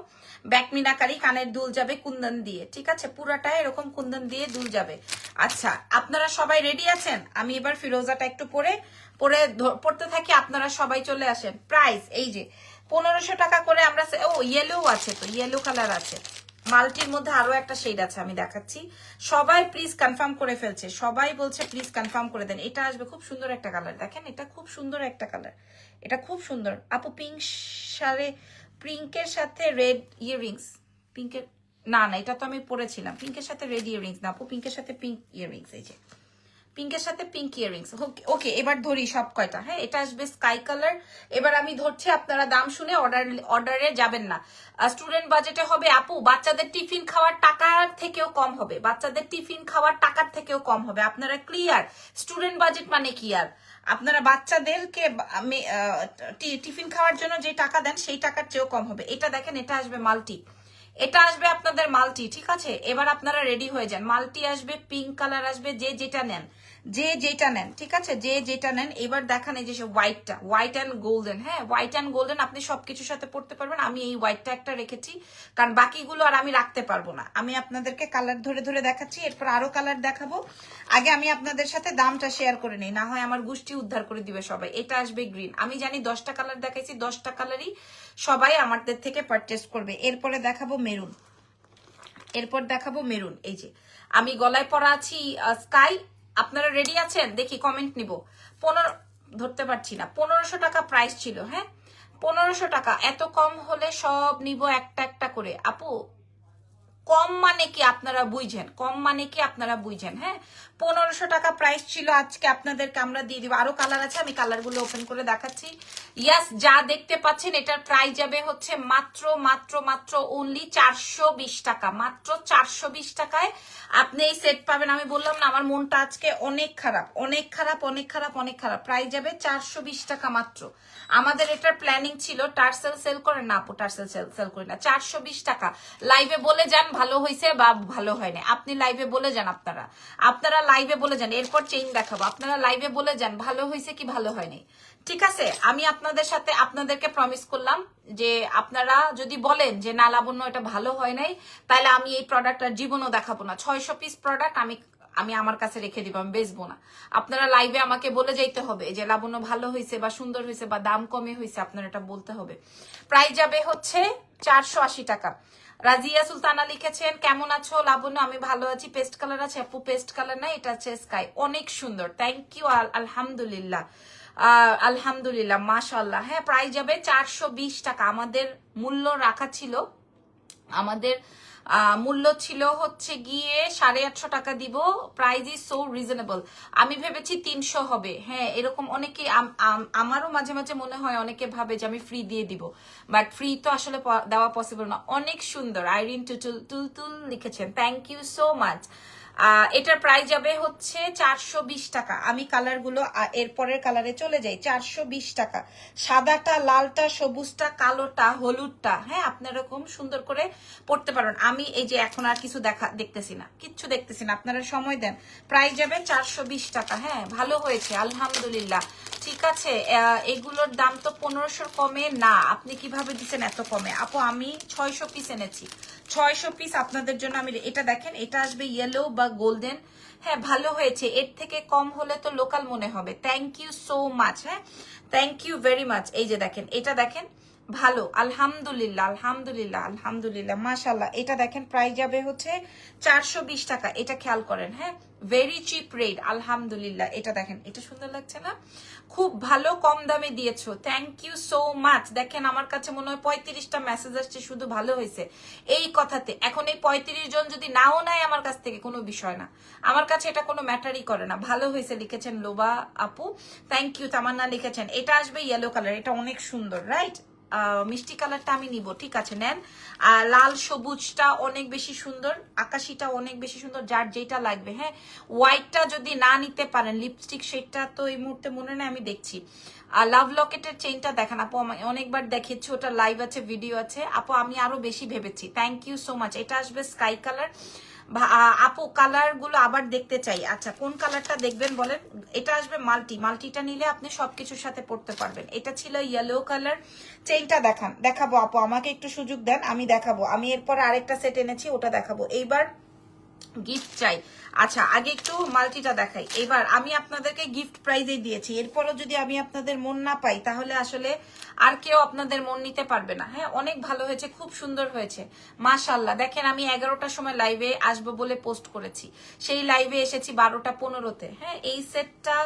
ব্যাকমিনাকারি কানের দুল যাবে কুন্দন দিয়ে, ঠিক আছে, পুরাটা এরকম কুন্দন দিয়ে দুল যাবে। আচ্ছা, আপনারা সবাই রেডি আছেন? আমি এবার ফিরোজাটা একটু পড়তে থাকি, আপনারা সবাই চলে আসেন। প্রাইস এই যে 1500 টাকা করে আমরা, ও ইয়েলো আছে, তো ইয়েলো কালার আছে, মাল্টির মধ্যে আরো একটা শেড আছে, আমি দেখাচ্ছি। সবাই প্লিজ কনফার্ম করে ফেলছে, সবাই বলছে প্লিজ কনফার্ম করে দেন। এটা আসবে খুব সুন্দর একটা কালার, দেখেন এটা খুব সুন্দর একটা কালার, এটা খুব সুন্দর আপু। পিঙ্কের সাথে রেড ইয়াররিংস, পিঙ্কের না না, এটা তো আমি পরেছিলাম। পিঙ্কের সাথে রেড ইয়াররিংস না আপু, পিঙ্কের সাথে পিঙ্ক ইয়াররিংস, এই যে পিঙ্কের সাথে পিঙ্ক ইয়াররিংস। ওকে, এবার ধরি সব কয়টা। হ্যাঁ, এটা আসবে স্কাই কালার। এবার আমি ধরছি, আপনারা দাম শুনে অর্ডারে যাবেন না। স্টুডেন্ট বাজেটে হবে আপু, বাচ্চাদের টিফিন খাওয়ার টাকার থেকেও কম হবে, বাচ্চাদের টিফিন খাওয়ার টাকার থেকেও কম হবে। আপনারা ক্লিয়ার? স্টুডেন্ট বাজেট মানে কি আর, আপনারা বাচ্চাদেরকে টিফিন খাওয়ার জন্য যে টাকা দেন সেই টাকার চেয়েও কম হবে। এটা দেখেন, এটা আসবে মাল্টি, এটা আসবে আপনাদের মাল্টি, ঠিক আছে। এবার আপনারা রেডি হয়ে যান, মাল্টি আসবে, পিঙ্ক কালার আসবে, যে যেটা নেন, যে যেটা নেন, ঠিক আছে, যে যেটা নেন। এবার দেখান এই যে হোয়াইটটা, হোয়াইট অ্যান্ড গোল্ডেন। হ্যাঁ, হোয়াইট অ্যান্ড গোল্ডেন আপনি সবকিছুর সাথে পড়তে পারবেন। আমি এই হোয়াইটটা একটা রেখেছি, কারণ বাকিগুলো আর আমি রাখতে পারবো না। আমি আপনাদেরকে কালার ধরে ধরে দেখাচ্ছি, এরপর আরো কালার দেখাবো। আগে আমি আপনাদের সাথে দামটা শেয়ার করে নিই, না হয় আমার গোষ্ঠী উদ্ধার করে দিবে সবাই। এটা আসবে গ্রিন, আমি জানি 10টা কালার দেখাইছি, 10টা কালারই সবাই আমাদের থেকে পারচেস করবে। এরপরে দেখাবো মেরুন, এরপর দেখাবো মেরুন, এই যে আমি গলায় পরা আছি স্কাই। আপনারা রেডি আছেন? দেখি কমেন্ট নিব। 15 ধরতে পারছি না, 1500 টাকা প্রাইস ছিল। হ্যাঁ, 1500 টাকা, এত কম হলে সব নিব একটা একটা করে। আপু কম মানে কি আপনারা বুঝেন, কম মানে কি আপনারা বুঝেন। হ্যাঁ, 1500 টাকা প্রাইস ছিল, আজকে আপনাদেরকে আমরা দিয়ে দিব। আরো কালার আছে, আমি কালারগুলো ওপেন করে দেখাচ্ছি। ইয়াস, যা দেখতে পাচ্ছেন এটার প্রাইস যাবে হচ্ছে মাত্র মাত্র মাত্র অনলি 420 টাকা, মাত্র 420 টাকায় আপনি এই সেট পাবেন। আমি বললাম না, আমার মনটা আজকে অনেক খারাপ, অনেক খারাপ, অনেক খারাপ, অনেক খারাপ। প্রাইস যাবে 420 টাকা মাত্র। আমাদের এটার প্ল্যানিং ছিল টার্সেল সেল করেন না আপু, টার্সেল সেল করি না। 420 টাকা লাইভে বলে যান ভালো হয়েছে বা ভালো হয়নি, আপনি লাইভে বলে যান, আপনারা লাইভে বলে যান। এরপর চেইন দেখাবো, আপনারা লাইভে বলে যান ভালো হয়েছে কি ভালো হয়নি, ঠিক আছে। আমি আপনাদেরকে প্রমিস করলাম যে আপনারা যদি বলেন যে না লাবণ্য এটা ভালো হয় নাই, তাহলে আমি এই প্রোডাক্টটার জীবনও দেখাবো না। 600 পিস প্রোডাক্ট আমি আমার কাছে রেখে দিব, আমি বেচবো না। আপনারা লাইভে আমাকে বলে যাইতে হবে যে লাবণ্য ভালো হয়েছে বা সুন্দর হয়েছে বা দাম কমে হয়েছে, আপনারা এটা বলতে হবে। প্রাইস যাবে হচ্ছে 480 টাকা। রাজিয়া সুলতানা লিখেছেন কেমন আছো লাবণ্য? আমি ভালো আছি। পেস্ট কালার আছে আপু? পেস্ট কালার না, এটা হচ্ছে স্কাই, অনেক সুন্দর, থ্যাংক ইউ, আলহামদুলিল্লাহ, আলহামদুলিল্লাহ, মাশাআল্লাহ। হ্যাঁ, প্রাইস যাবে 420 টাকা। আমাদের মূল্য রাখা ছিল, আমাদের মূল্য ছিল হচ্ছে গিয়ে 850 টাকা দিব। Price is so reasonable. আমি ভেবেছি 300 হবে। হ্যাঁ, এরকম অনেকে, আমারও মাঝে মাঝে মনে হয় অনেকে ভাবে যে আমি ফ্রি দিয়ে দিব, বাট ফ্রি তো আসলে দেওয়া পসিবল না। অনেক সুন্দর, আইরিন টুলটুল লিখেছেন, থ্যাংক ইউ সো মাচ। এটার প্রাইস যাবে হচ্ছে 420 টাকা। আমি কালারগুলো এরপরের কালারে চলে যাই। 420 টাকা। সাদাটা, লালটা, সবুজটা, কালোটা, হলুদটা, হ্যাঁ আপনার এরকম সুন্দর করে পড়তে পারেন। আমি এই যে এখন আর কিছু দেখতেছি না, কিচ্ছু দেখতেছি না, আপনারা সময় দেন। প্রাইস যাবে 420 টাকা। হ্যাঁ ভালো হয়েছে আলহামদুলিল্লাহ। ঠিক আছে, এগুলোর দাম তো 1500 কমে না। আপনি কিভাবে দিচ্ছেন এত কমে? আপু আমি 600 পিস এনেছি, 600 পিস আপনাদের জন্য। আমি এটা দেখেন, এটা আসবে ইয়েলো বা গোল্ডেন। হ্যাঁ ভালো হয়েছে, এর থেকে কম হলে তো লোকাল মনে হবে। Thank you so much. হ্যাঁ থ্যাংক ইউ ভেরি মাচ। এই যে দেখেন, এটা দেখেন ভালো আলহামদুলিল্লাহ, আলহামদুলিল্লাহ, আলহামদুলিল্লাহ, মাশাল্লাহ। এটা দেখেন প্রাইস যাবে হচ্ছে 420 টাকা। এটা খেয়াল করেন, হ্যাঁ ভেরি চিপ রেট আলহামদুলিল্লাহ। এটা দেখেন, এটা সুন্দর লাগছে না? খুব ভালো, কম দামে দিয়েছো, থ্যাংক ইউ সো মাচ। দেখেন আমার কাছে মনে হয় 35টা মেসেজ আসছে শুধু ভালো হয়েছে এই কথাতে। এখন এই 35 জন যদি নাও নেয় আমার কাছ থেকে, কোনো বিষয় না, আমার কাছে এটা কোনো ম্যাটারই করে না। ভালো হয়েছে লিখেছেন লোবা আপু, থ্যাংক ইউ। তামান্না লিখেছেন এটা আসবে ইয়েলো কালার, এটা অনেক সুন্দর, রাইট? মিষ্টি কালারটা আমি নিব, ঠিক আছে নেন। লাল সবুজটা অনেক বেশি সুন্দর, আকাশিটা অনেক বেশি সুন্দর, যার যেটা লাগবে। হ্যাঁ হোয়াইটটা যদি না নিতে পারেন, লিপস্টিক শেডটা তো এই মুহূর্তে মনে নেই, আমি দেখছি। লাভ লকেটের চেইনটা দেখেন আপু, আমি অনেকবার দেখেছি, ওটা লাইভ আছে, ভিডিও আছে আপু, আমি আরো বেশি ভেবেছি। Thank you so much. এটা আসবে স্কাই কালার। আপু কালার গুলো আবার দেখতে চাই। আচ্ছা কোন কালারটা দেখবেন বলেন? এটা আসবে মাল্টি, মাল্টিটা নিলে আপনি সবকিছুর সাথে পড়তে পারবেন। এটা ছিল ইয়েলো কালার। চেইনটা দেখাবো আপু, আমাকে একটু সুযোগ দেন, আমি দেখাবো। আমি এরপর আরেকটা সেট এনেছি, ওটা দেখাবো। এইবার গিফট চাই। আচ্ছা আগে একটু মাল্টিটা দেখাই। এবার আমি আপনাদেরকে গিফট প্রাইজে দিয়েছি, এরপরও যদি আমি আপনাদের মন না পাই তাহলে আসলে আর কেউ আপনাদের মন নিতে পারবে না। হ্যাঁ অনেক ভালো হয়েছে, খুব সুন্দর হয়েছে মাশাআল্লাহ। দেখেন আমি 11টার সময় লাইভে আসবো বলে পোস্ট করেছি, সেই লাইভে এসেছি 12টা 15-তে। হ্যাঁ এই সেটটা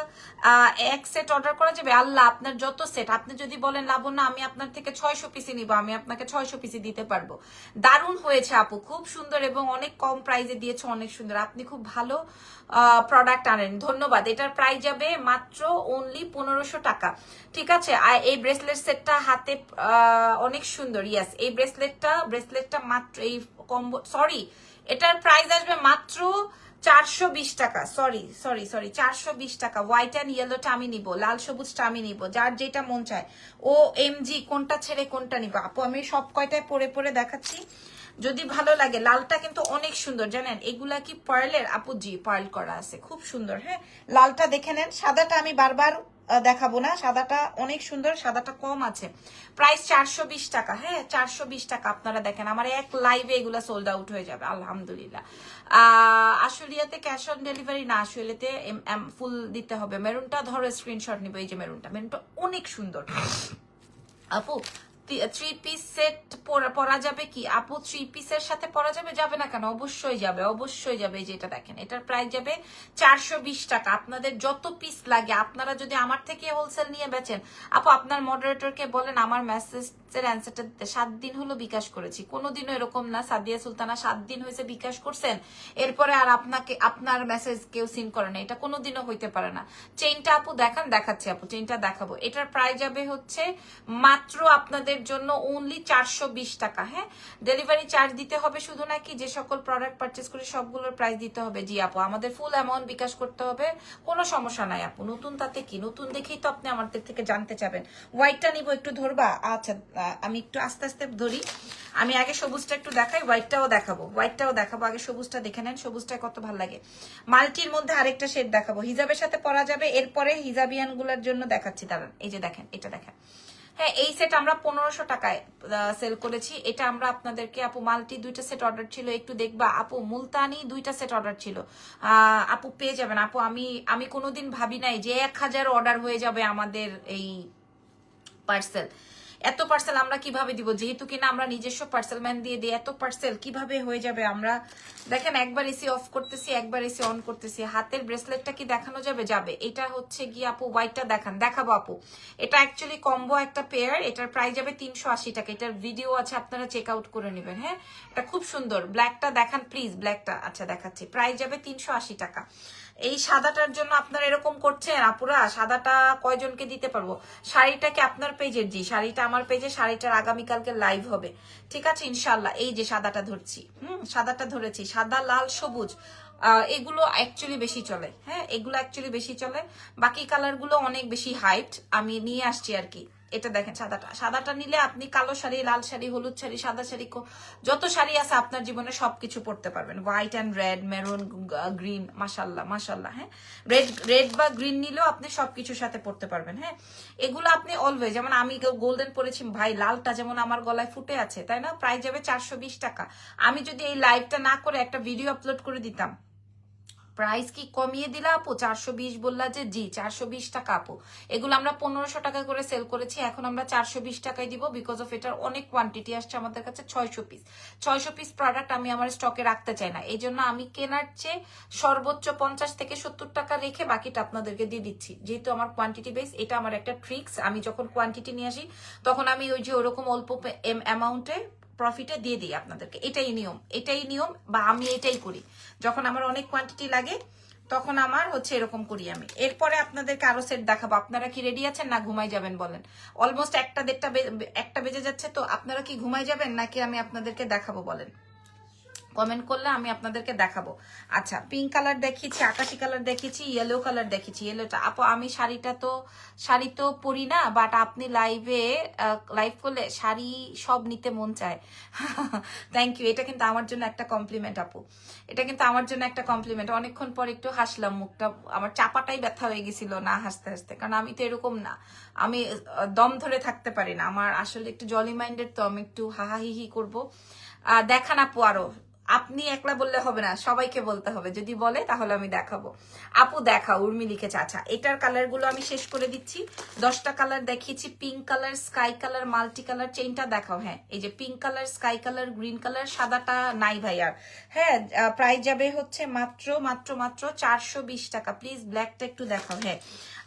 এক সেট অর্ডার করা যাবে। আল্লাহ আপনার যত সেট, আপনি যদি বলেন লাবণ্য আমি আপনার থেকে 600 পিসি নিব, আমি আপনাকে 600 পিসি দিতে পারবো। দারুণ হয়েছে আপু, খুব সুন্দর এবং অনেক কম প্রাইসে দিয়েছে, অনেক সুন্দর। আপনি খুব ভালো প্রোডাক্ট আনেন, ধন্যবাদ। এটার প্রাইস যাবে মাত্র অনলি 1500 টাকা। ঠিক আছে, আর এই ব্রেসলেট সেটটা হাতে অনেক সুন্দর। ইয়াস এই ব্রেসলেটটা মাত্র এই কম্বো, সরি এটার প্রাইস আসবে মাত্র 420 টাকা। সরি 420 টাকা। হোয়াইট অ্যান্ড ইয়েলোটা আমি নিব, লাল সবুজটা আমি নিব, যার যেটা মন চায়। ও এমজি কোনটা ছেড়ে কোনটা নিব আপু, আমি সব কয়টায় পরে দেখাচ্ছি যদি ভালো লাগে। লালটা কিন্তু অনেক সুন্দর জানেন। এগুলা কি পার্লের আপু? জি পার্ল করা আছে, খুব সুন্দর। হ্যাঁ লালটা দেখে নেন। সাদাটা আমি বারবার দেখাবো না, সাদাটা অনেক সুন্দর, সাদাটা কম আছে। প্রাইস 420 টাকা। হ্যাঁ 420 টাকা। আপনারা দেখেন আমার এক লাইভে এগুলা সোল্ড আউট হয়ে যাবে আলহামদুলিল্লাহ। আসলিয়াতে ক্যাশ অন ডেলিভারি না, আসলেতে ফুল দিতে হবে। মেরুনটা ধরো স্ক্রিনশট নিব, এই যে মেরুনটা অনেক সুন্দর আপু। 3 পিস সেট পরা যাবে কি আপু? 3 পিসের সাথে পরা যাবে, যাবে না কেন? অবশ্যই যাবে, অবশ্যই যাবে। যেটা দেখেন এটার প্রাইস যাবে 420 টাকা। আপনাদের যত পিস লাগে, আপনারা যদি আমার থেকে হোলসেল নিয়ে বেচেন আপু, আপনার মডারেটরকে বলেন আমার মেসেজের অ্যান্সারটা দিতে। 7 দিন হলো বিকাশ করেছি, কোনোদিনও এরকম না সাদিয়া সুলতানা 7 দিন হয়েছে বিকাশ করছেন, এরপরে আর আপনার মেসেজ কেউ সিন করে না, এটা কোনোদিনও হইতে পারে না। চেইনটা আপু দেখাচ্ছি আপু, চেইনটা দেখাবো। এটার প্রাইস যাবে হচ্ছে মাত্র আপনাদের জন্য অনলি 420 টাকা। হ্যাঁ ডেলিভারি চার্জ দিতে হবে শুধু, নাকি যে সকল প্রোডাক্ট পারচেজ করে সবগুলোর প্রাইস দিতে হবে? জি আপু আমাদের ফুল অ্যামাউন্ট বিকাশ করতে হবে, কোনো সমস্যা নাই আপু। নতুন তাতে কি, নতুন দেখেই তো আপনি আমাদের থেকে জানতে চাবেন। হোয়াইটটা নিব, একটু ধরবা? আচ্ছা আমি একটু আস্তে আস্তে ধরি। আমি আগে সবুজটা একটু দেখাই, হোয়াইটটাও দেখাবো। আগে সবুজটা দেখে নেন, সবুজটা কত ভালো লাগে। মাল্টির মধ্যে আরেকটা শেড দেখাবো, হিজাবের সাথে পরা যাবে। এরপরে হিজাবিয়ান গুলার জন্য দেখাচ্ছি, দাঁড়ান। এই যে দেখেন, এটা দেখেন। হ্যাঁ এই সেট আমরা 1500 টাকায় সেল করেছি। এটা আমরা আপনাদেরকে আপু মাল্টি 2টা সেট অর্ডার ছিল, একটু দেখবা আপু। মুলতানি 2টা সেট অর্ডার ছিল আপু, পেয়ে যাবেন আপু। আমি কোনোদিন ভাবি নাই যে 1000 অর্ডার হয়ে যাবে আমাদের এই পার্সেল। এত পার্সেল আমরা কিভাবে দিব, যেহেতু কিনা আমরা নিজস্ব পার্সেল ম্যান দিয়ে দিই। এত পার্সেল কিভাবে হয়ে যাবে? আমরা দেখেন একবার এসি অফ করতেছি, একবার এসি অন করতেছি। হাতের ব্রেসলেটটা কি দেখানো যাবে? যাবে। এটা হচ্ছে গিয়ে আপু হোয়াইটটা দেখাবো আপু। এটা অ্যাকচুয়ালি কম্বো একটা পেয়ার, এটার প্রাইস যাবে 380 টাকা। এটার ভিডিও আছে, আপনারা চেক আউট করে নেবেন। হ্যাঁ এটা খুব সুন্দর। ব্ল্যাকটা দেখান প্লিজ, ব্ল্যাকটা। আচ্ছা দেখাচ্ছি, প্রাইস যাবে 380 টাকা। এই সাদাটার জন্য আপনারা এরকম করছেন আপুরা, সাদাটা কয়জনকে দিতে পারবো? শাড়িটা কি আপনার পেজের? জি শাড়িটা আমার পেজে, শাড়িটার আগামীকালকে লাইভ হবে, ঠিক আছে ইনশাল্লাহ। এই যে সাদাটা ধরছি, সাদাটা ধরেছি, সাদা লাল সবুজ এগুলো অ্যাকচুয়ালি বেশি চলে, হ্যাঁ এগুলো অ্যাকচুয়ালি বেশি চলে। বাকি কালারগুলো অনেক বেশি হাইট, আমি নিয়ে আসছি আর কি। এটা দেখেন সাদাটা, সাদাটা নিলে আপনি কালো শাড়ি, লাল শাড়ি, হলুদ শাড়ি, সাদা শাড়ি, যত শাড়ি আছে আপনার জীবনে সবকিছু পরতে পারবেন। White and red, maroon, green, মাশাল্লাহ মাশাল্লাহ, হ্যাঁ রেড বা গ্রিন নিলেও আপনি সবকিছুর সাথে পরতে পারবেন। হ্যাঁ এগুলো আপনি অলওয়েজ, যেমন আমি গোল্ডেন পরেছি ভাই, লালটা যেমন আমার গলায় ফুটে আছে, তাই না? প্রাইস যাবে 420 টাকা। আমি যদি এই লাইভটা না করে একটা ভিডিও আপলোড করে দিতাম, প্রাইস কি কমিয়ে দিলা আপু? 420 বললা যে, জি 420 টাকা আপু। এগুলো আমরা 1500 টাকা করে সেল করেছি, এখন আমরা 420 টাকায় দিব, বিকজ অফ এটার অনেক কোয়ান্টিটি আসছে আমাদের কাছে। 600 পিস, 600 পিস প্রোডাক্ট আমি আমার স্টকে রাখতে চাই না, এই জন্য আমি কেনার চেয়ে সর্বোচ্চ 50 থেকে 70 টাকা রেখে বাকিটা আপনাদেরকে দিয়ে দিচ্ছি, যেহেতু আমার কোয়ান্টিটি বেস। এটা আমার একটা ট্রিক্স, আমি যখন কোয়ান্টিটি নিয়ে আসি তখন আমি ওই যে ওরকম অল্প অ্যামাউন্টে প্রফিটে দিয়ে দিই আপনাদেরকে। এটাই নিয়ম, এটাই নিয়ম, বা আমি এটাই করি। যখন আমার অনেক কোয়ান্টিটি লাগে তখন আমার হচ্ছে এরকম করি আমি। এরপরে আপনাদেরকে আরো সেট দেখাবো। আপনারা কি রেডি আছেন না ঘুমাই যাবেন বলেন? অলমোস্ট একটা বেজে যাচ্ছে, তো আপনারা কি ঘুমাই যাবেন নাকি আমি আপনাদেরকে দেখাবো বলেন? কমেন্ট করলে আমি আপনাদেরকে দেখাবো। আচ্ছা পিঙ্ক কালার দেখিয়েছি, আকাশি কালার দেখিয়েছি, ইয়েলো কালার দেখিয়েছি। ইয়েলোটা আপু আমি শাড়ি তো পরি না, বাট আপনি লাইভ করলে শাড়ি সব নিতে মন চায়। থ্যাংক ইউ, এটা কিন্তু আমার জন্য একটা কমপ্লিমেন্ট আপু, এটা কিন্তু আমার জন্য একটা কমপ্লিমেন্ট। অনেকক্ষণ পর একটু হাসলাম, মুখটা আমার চাপাটাই ব্যথা হয়ে গেছিল না হাসতে হাসতে, কারণ আমি তো এরকম না, আমি দম ধরে থাকতে পারি না। আমার আসলে একটু জলি মাইন্ডেড, তো আমি একটু হাহাহিহি করবো। দেখান আপু আরো, আপনি একলা বললে হবে না, সবাইকে বলতে হবে, যদি বলে তাহলে আমি দেখাবো। আপু দেখা, উর্মি লিখেছে। আচ্ছা এটার কালার গুলো আমি শেষ করে দিচ্ছি। 10টা কালার দেখিয়েছি, pink colour, sky colour, multi colour. চেইনটা দেখাও। হ্যাঁ এই যে pink colour, sky colour, green colour, সাদাটা নাই ভাই আর। হ্যাঁ প্রাইস যাবে হচ্ছে মাত্র মাত্র মাত্র 420 টাকা। প্লিজ ব্ল্যাকটা একটু দেখাও। হ্যাঁ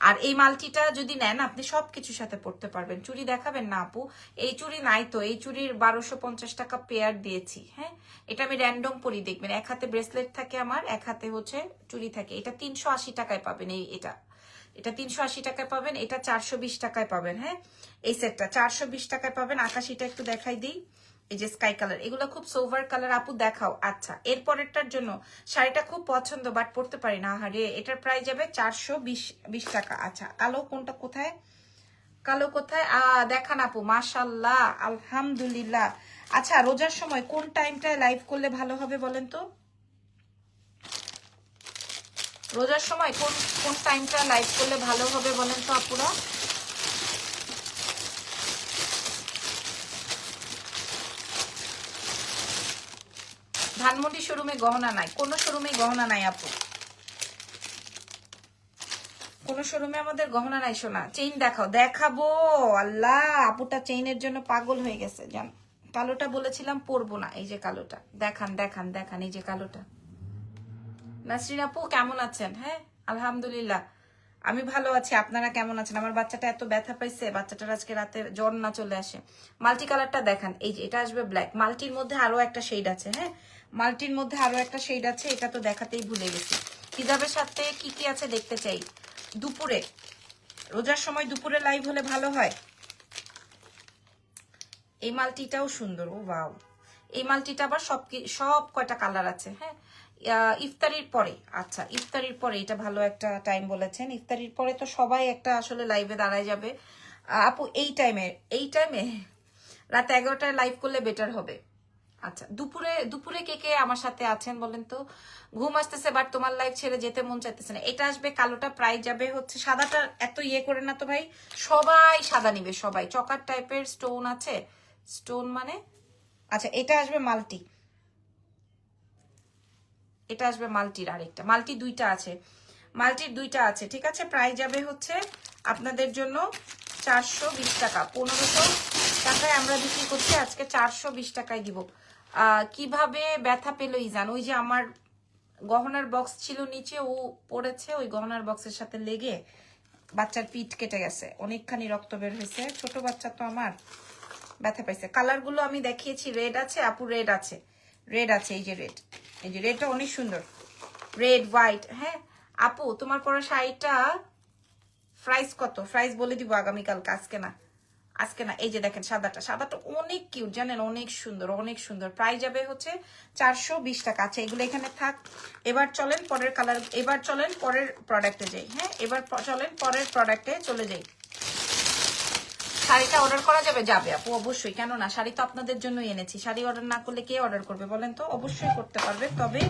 আর এই মাল্টিটা যদি নেন আপনি সবকিছুর সাথে পড়তে পারবেন। চুড়ি দেখাবেন না আপু? এই চুড়ি নাই তো, এই চুড়ির 1250 টাকা পেয়ার দিয়েছি। হ্যাঁ এটা আমি র্যান্ডম পরি, দেখবেন এক হাতে ব্রেসলেট থাকে আমার, এক হাতে হচ্ছে চুড়ি থাকে। এটা 380 টাকায় পাবেন। এটা 380 টাকায় পাবেন, এটা 420 টাকায় পাবেন। হ্যাঁ এই সেটটা 420 টাকায় পাবেন। আকাশিটা একটু দেখাই দিই, এই যে স্কাই কালার, এগুলো খুব সোভার কালার। আপু দেখাও। আচ্ছা এরপরেরটার জন্য শাড়িটা খুব পছন্দ, বাট পরতে পারি না। আরে এটার প্রাইস যাবে 420 টাকা। আচ্ছা কালো কোনটা, কোথায় কালো কোথায়? দেখান আপু। মাশাল্লাহ, আলহামদুলিল্লাহ। আচ্ছা রোজার সময় কোন টাইমটায় লাইভ করলে ভালো হবে বলেন তো? রোজার সময় কোন কোন টাইমটা লাইভ করলে ভালো হবে বলেন তো আপুরা? ধানমন্ডি শোরুমে গহনা নাই, কোনো শোরুমে গহনা নাই আপু, কোনো শোরুমে আমাদের গহনা নাই সোনা। চেইন দেখাও। দেখাবো, আল্লাহ আপুটা চেইনের জন্য পাগল হয়ে গেছে জান। কালোটা বলেছিলাম পরবো না, এই যে কালোটা দেখান দেখান দেখান, এই যে কালোটা। নাসরিন আপু কেমন আছেন? হ্যাঁ আলহামদুলিল্লাহ আমি ভালো আছি, আপনারা কেমন আছেন? আমার বাচ্চাটা এত ব্যথা পাইছে, বাচ্চাটার আজকে রাতে জ্বর না চলে আসে। মাল্টি কালারটা দেখান, এই যে এটা আসবে ব্ল্যাক, মাল্টির মধ্যে আরো একটা শেড আছে। হ্যাঁ মাল্টির মধ্যে আরো একটা শেড আছে, এটা তো দেখাতেই ভুলে গেছি। হিজাবের সাথে কি কি আছে দেখতে চাই। দুপুরে, রোজার সময় দুপুরে লাইভ হলে ভালো হয়। এই মাল্টিটাও সুন্দর, ও ওয়াও। এই মাল্টিটা আবার সব কয়টা কালার আছে। হ্যাঁ ইফতারির পরে, আচ্ছা ইফতারির পরে, এটা ভালো একটা টাইম বলেছেন। ইফতারির পরে তো সবাই একটা আসলে লাইভে দাঁড়ায় যাবে। আপু এই টাইমে রাত 11টায় লাইভ করলে বেটার হবে। আচ্ছা দুপুরে কে কে আমার সাথে আছেন বলেন তো? ঘুম আসতেছে বাট তোমার লাইভ ছেড়ে যেতে মন চাইতেছে না। এটা আসবে কালোটা, প্রাইস যাবে হচ্ছে, সাদাটা এত ইয়ে করে না তো ভাই, সবাই সাদা নিবে, সবাই চকার টাইপের স্টোন আছে। স্টোন মানে, আচ্ছা এটা আসবে মাল্টি, এটা আসবে মাল্টির আরেকটা, মাল্টি দুইটা আছে, মাল্টির দুইটা আছে। ঠিক আছে প্রাইস যাবে হচ্ছে আপনাদের জন্য 420 টাকা। 1500 টাকায় আমরা বিক্রি করছি, আজকে 420 টাকায় দিব। কিভাবে ব্যথা পেলো ইজান? ওই যে আমার গহনার বক্স ছিল নিচে, ও পড়েছে, ওই গহনার বক্সের সাথে লেগে বাচ্চার পিঠ কেটে গেছে, অনেকখানি রক্ত বের হয়েছে। ছোট বাচ্চা তো আমার, ব্যথা পাইছে। কালারগুলো আমি দেখিয়েছি, রেড আছে আপু, রেড আছে, রেড আছে, এই যে রেড, এই যে রেডটা অনেক সুন্দর, রেড হোয়াইট। হ্যাঁ আপু তোমার পরা শাড়িটা প্রাইস কত? প্রাইস বলে দিব আগামীকাল, আজকে না। আজকে না, এই যে দেখেন সাদাটা, সাদাটা অনেক কিউট জানেন, অনেক সুন্দর, অনেক সুন্দর। প্রাইস যাবে হচ্ছে 420 টাকা। আচ্ছা এগুলো এখানে থাক। এবার চলেন পরের কালার, এবার চলেন পরের প্রোডাক্টে যাই। হ্যাঁ এবার চলেন পরের প্রোডাক্টে চলে যাই। শাড়িটা অর্ডার করা যাবে? যাবে আপু, অবশ্যই, কেন না। শাড়ি তো আপনাদের জন্যই এনেছি, শাড়ি অর্ডার না করলে কে অর্ডার করবে বলেন তো? অবশ্যই করতে পারবে, তবে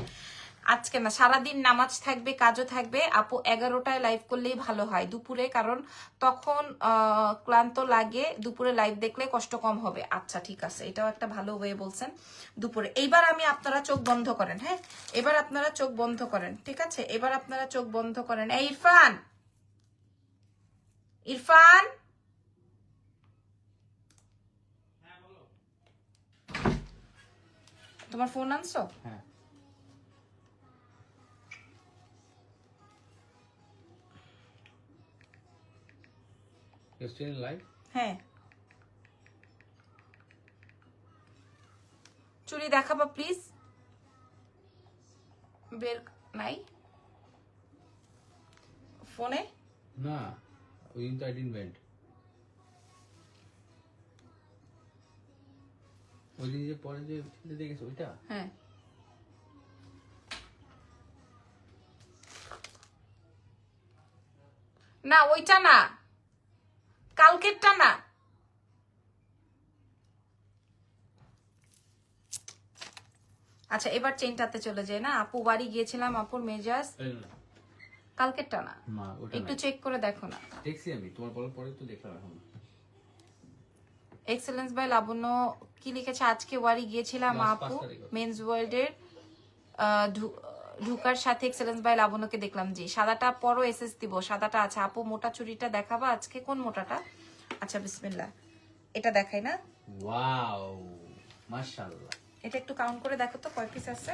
আজকে না, সারাদিন নামাজ থাকবে, কাজও থাকবে আপু। 11টায় লাইভ করলেই ভালো হয় দুপুরে, কারণ তখন ক্লান্ত লাগে, দুপুরে লাইভ দেখলে কষ্ট কম হবে। আচ্ছা ঠিক আছে, এটাও একটা ভালো ওয়ে বলছেন, দুপুরে। এইবার আমি আপনারা চোখ বন্ধ করেন, হ্যাঁ এবার আপনারা চোখ বন্ধ করেন, ঠিক আছে, এবার আপনারা চোখ বন্ধ করেন। এই ইরফান, ইরফান তোমার ফোন আনছো? হ্যাঁ স্টিল লাইভ। হ্যাঁ চুড়ি দেখাবা প্লিজ। বের নাই ফোনে? না ওই দিন তো আই ডিডন্ট ওয়েন্ট। ওই দিন যে পরে যে দেখেছো ওইটা? হ্যাঁ না, ওইটা না, কালকেরটা না। আচ্ছা এবার চেনটাতে চলে যায় না। আপু বাড়ি গিয়েছিলাম, আপুর মেজাজ। কালকেরটা না, মা ওটা একটু চেক করে দেখো না। দেখছি আমি, তোমার বলার পরে তো দেখলাম এখন। এক্সেলেন্স বাই লাবণ্য কি লিখেছে, আজকে বাড়ি গিয়েছিলাম Last আপু 5 তারিখ। মেন্স ওয়ার্ল্ডের ঢুকার সাথে এক্সেলেন্স বাই লাবণ্যকে দেখলাম। জি সাদাটা পরও এসএস দিব, সাদাটা আছে আপু। মোটা চুড়িটা দেখাবা আজকে? কোন মোটাটা? আচ্ছা বিসমিল্লাহ, এটা দেখাই না? ওয়াও মাশাআল্লাহ। এটা একটু কাউন্ট করে দেখো তো কয় পিস আছে।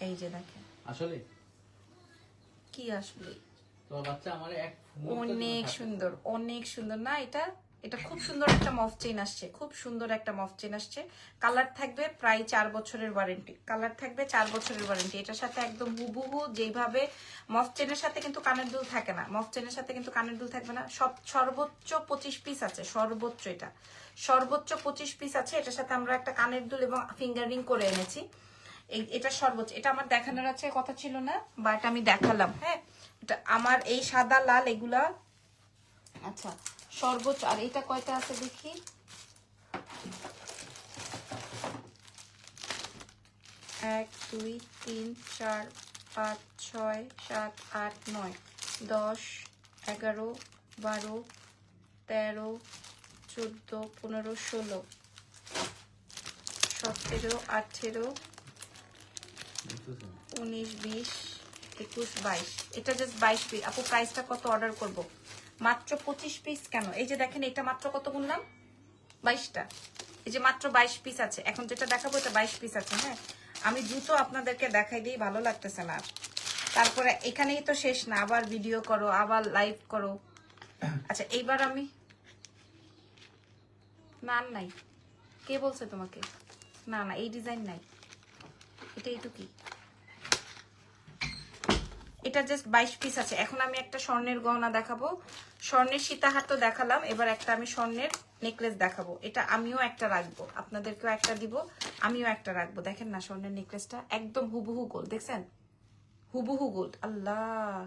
এই যে দেখেন। আসলে কি আসলে তোমার বাচ্চা আমারে এক অনেক সুন্দর, অনেক সুন্দর না এটা? এটা খুব সুন্দর একটা মফ চেইন আসছে, খুব সুন্দর একটা মফ চেইন আসছে। কালার থাকবে প্রায় 4 বছরের ওয়ারেন্টি, কালার থাকবে 4 বছরের ওয়ারেন্টি। এটার সাথে একদম হুবহু যেভাবে মফ চেইনের সাথে কিন্তু কানের দুল থাকে না, মফ চেইনের সাথে কিন্তু কানের দুল থাকবে না। সর্বোচ্চ 25 পিস আছে, সর্বোচ্চ, এটা সর্বোচ্চ 25 পিস আছে। এটার সাথে আমরা একটা কানের দুল এবং ফিঙ্গারিং করে এনেছি। এটা সর্বোচ্চ, এটা আমার দেখানোর আছে কথা ছিল না, বাট আমি দেখালাম। হ্যাঁ এটা আমার এই সাদা লাল এগুলা। আচ্ছা সর্বোচ্চ। আর এটা কয়টা আছে দেখি, 1 2 3 4 5 6 7 8 9 10 11 12 13 14 15 16 17 18 19 20 21 22। এটা জাস্ট 22 পিস আপু। প্রাইসটা কত? অর্ডার করব মাত্র 25 পিস। কেন? এই যে দেখেন, এটা মাত্র কত বললাম? 22টা। এই যে মাত্র 22 পিস আছে। এখন যেটা দেখাবো এটা 22 পিস আছে। হ্যাঁ আমি দ্রুত আপনাদেরকে দেখাই দিই, ভালো লাগতেছে না। তারপরে এখানেই তো শেষ না, আবার ভিডিও করো, আবার লাইভ করো। আচ্ছা এইবার আমি না নাই, কে বলছে তোমাকে? না না এই ডিজাইন নাই, এটা এইটুকুই। এটা জাস্ট 22 পিস আছে। এখন আমি একটা স্বর্ণের গহনা দেখাবো, স্বর্ণের সীতাহার তো দেখালাম, এবার একটা আমি স্বর্ণের নেকলেস দেখাবো। এটা আমিও একটা রাখবো, আপনাদেরকেও একটা দিব, আমিও একটা রাখবো। দেখেন না স্বর্ণের নেকলেসটা একদম হুবহু গোল্ড, দেখছেন? হুবহু গোল্ড। আল্লাহ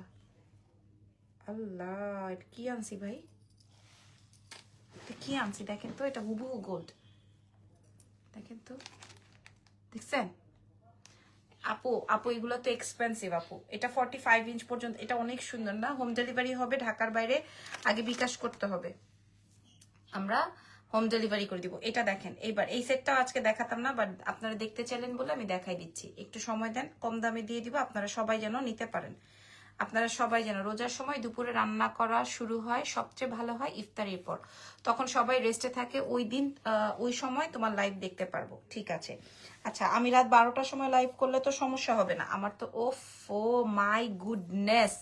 আল্লাহ, এটা কি আনছি ভাই, এটা কি আনছি দেখেন তো, এটা হুবহু গোল্ড, দেখেন তো, দেখছেন? আপু আপু এগুলো তো এক্সপেন্সিভ আপু। এটা 45 ইঞ্চ পর্যন্ত, এটা অনেক সুন্দর না? হোম ডেলিভারি হবে ঢাকার বাইরে, আগে বিকাশ করতে হবে, আমরা হোম ডেলিভারি করে দিব। এটা দেখেন, এইবার এই সেটটাও আজকে দেখাতাম না, বাট আপনারা দেখতে চাইলেন বলে আমি দেখাই দিচ্ছি। একটু সময় দেন, কম দামে দিয়ে দিব, আপনারা সবাই যেন নিতে পারেন। আপনারা সবাই যেন, রোজার সময় দুপুরে রান্না করা শুরু হয়, সবচেয়ে ভালো হয় ইফতারির পর, তখন সবাই রেস্টে থাকে, ওই দিন ওই সময় তোমার লাইভ দেখতে পারবো। ঠিক আছে? আচ্ছা আমি রাত 12টার সময় লাইভ করলে তো সমস্যা হবে না আমার তো। ওফ ও মাই গুডনেস।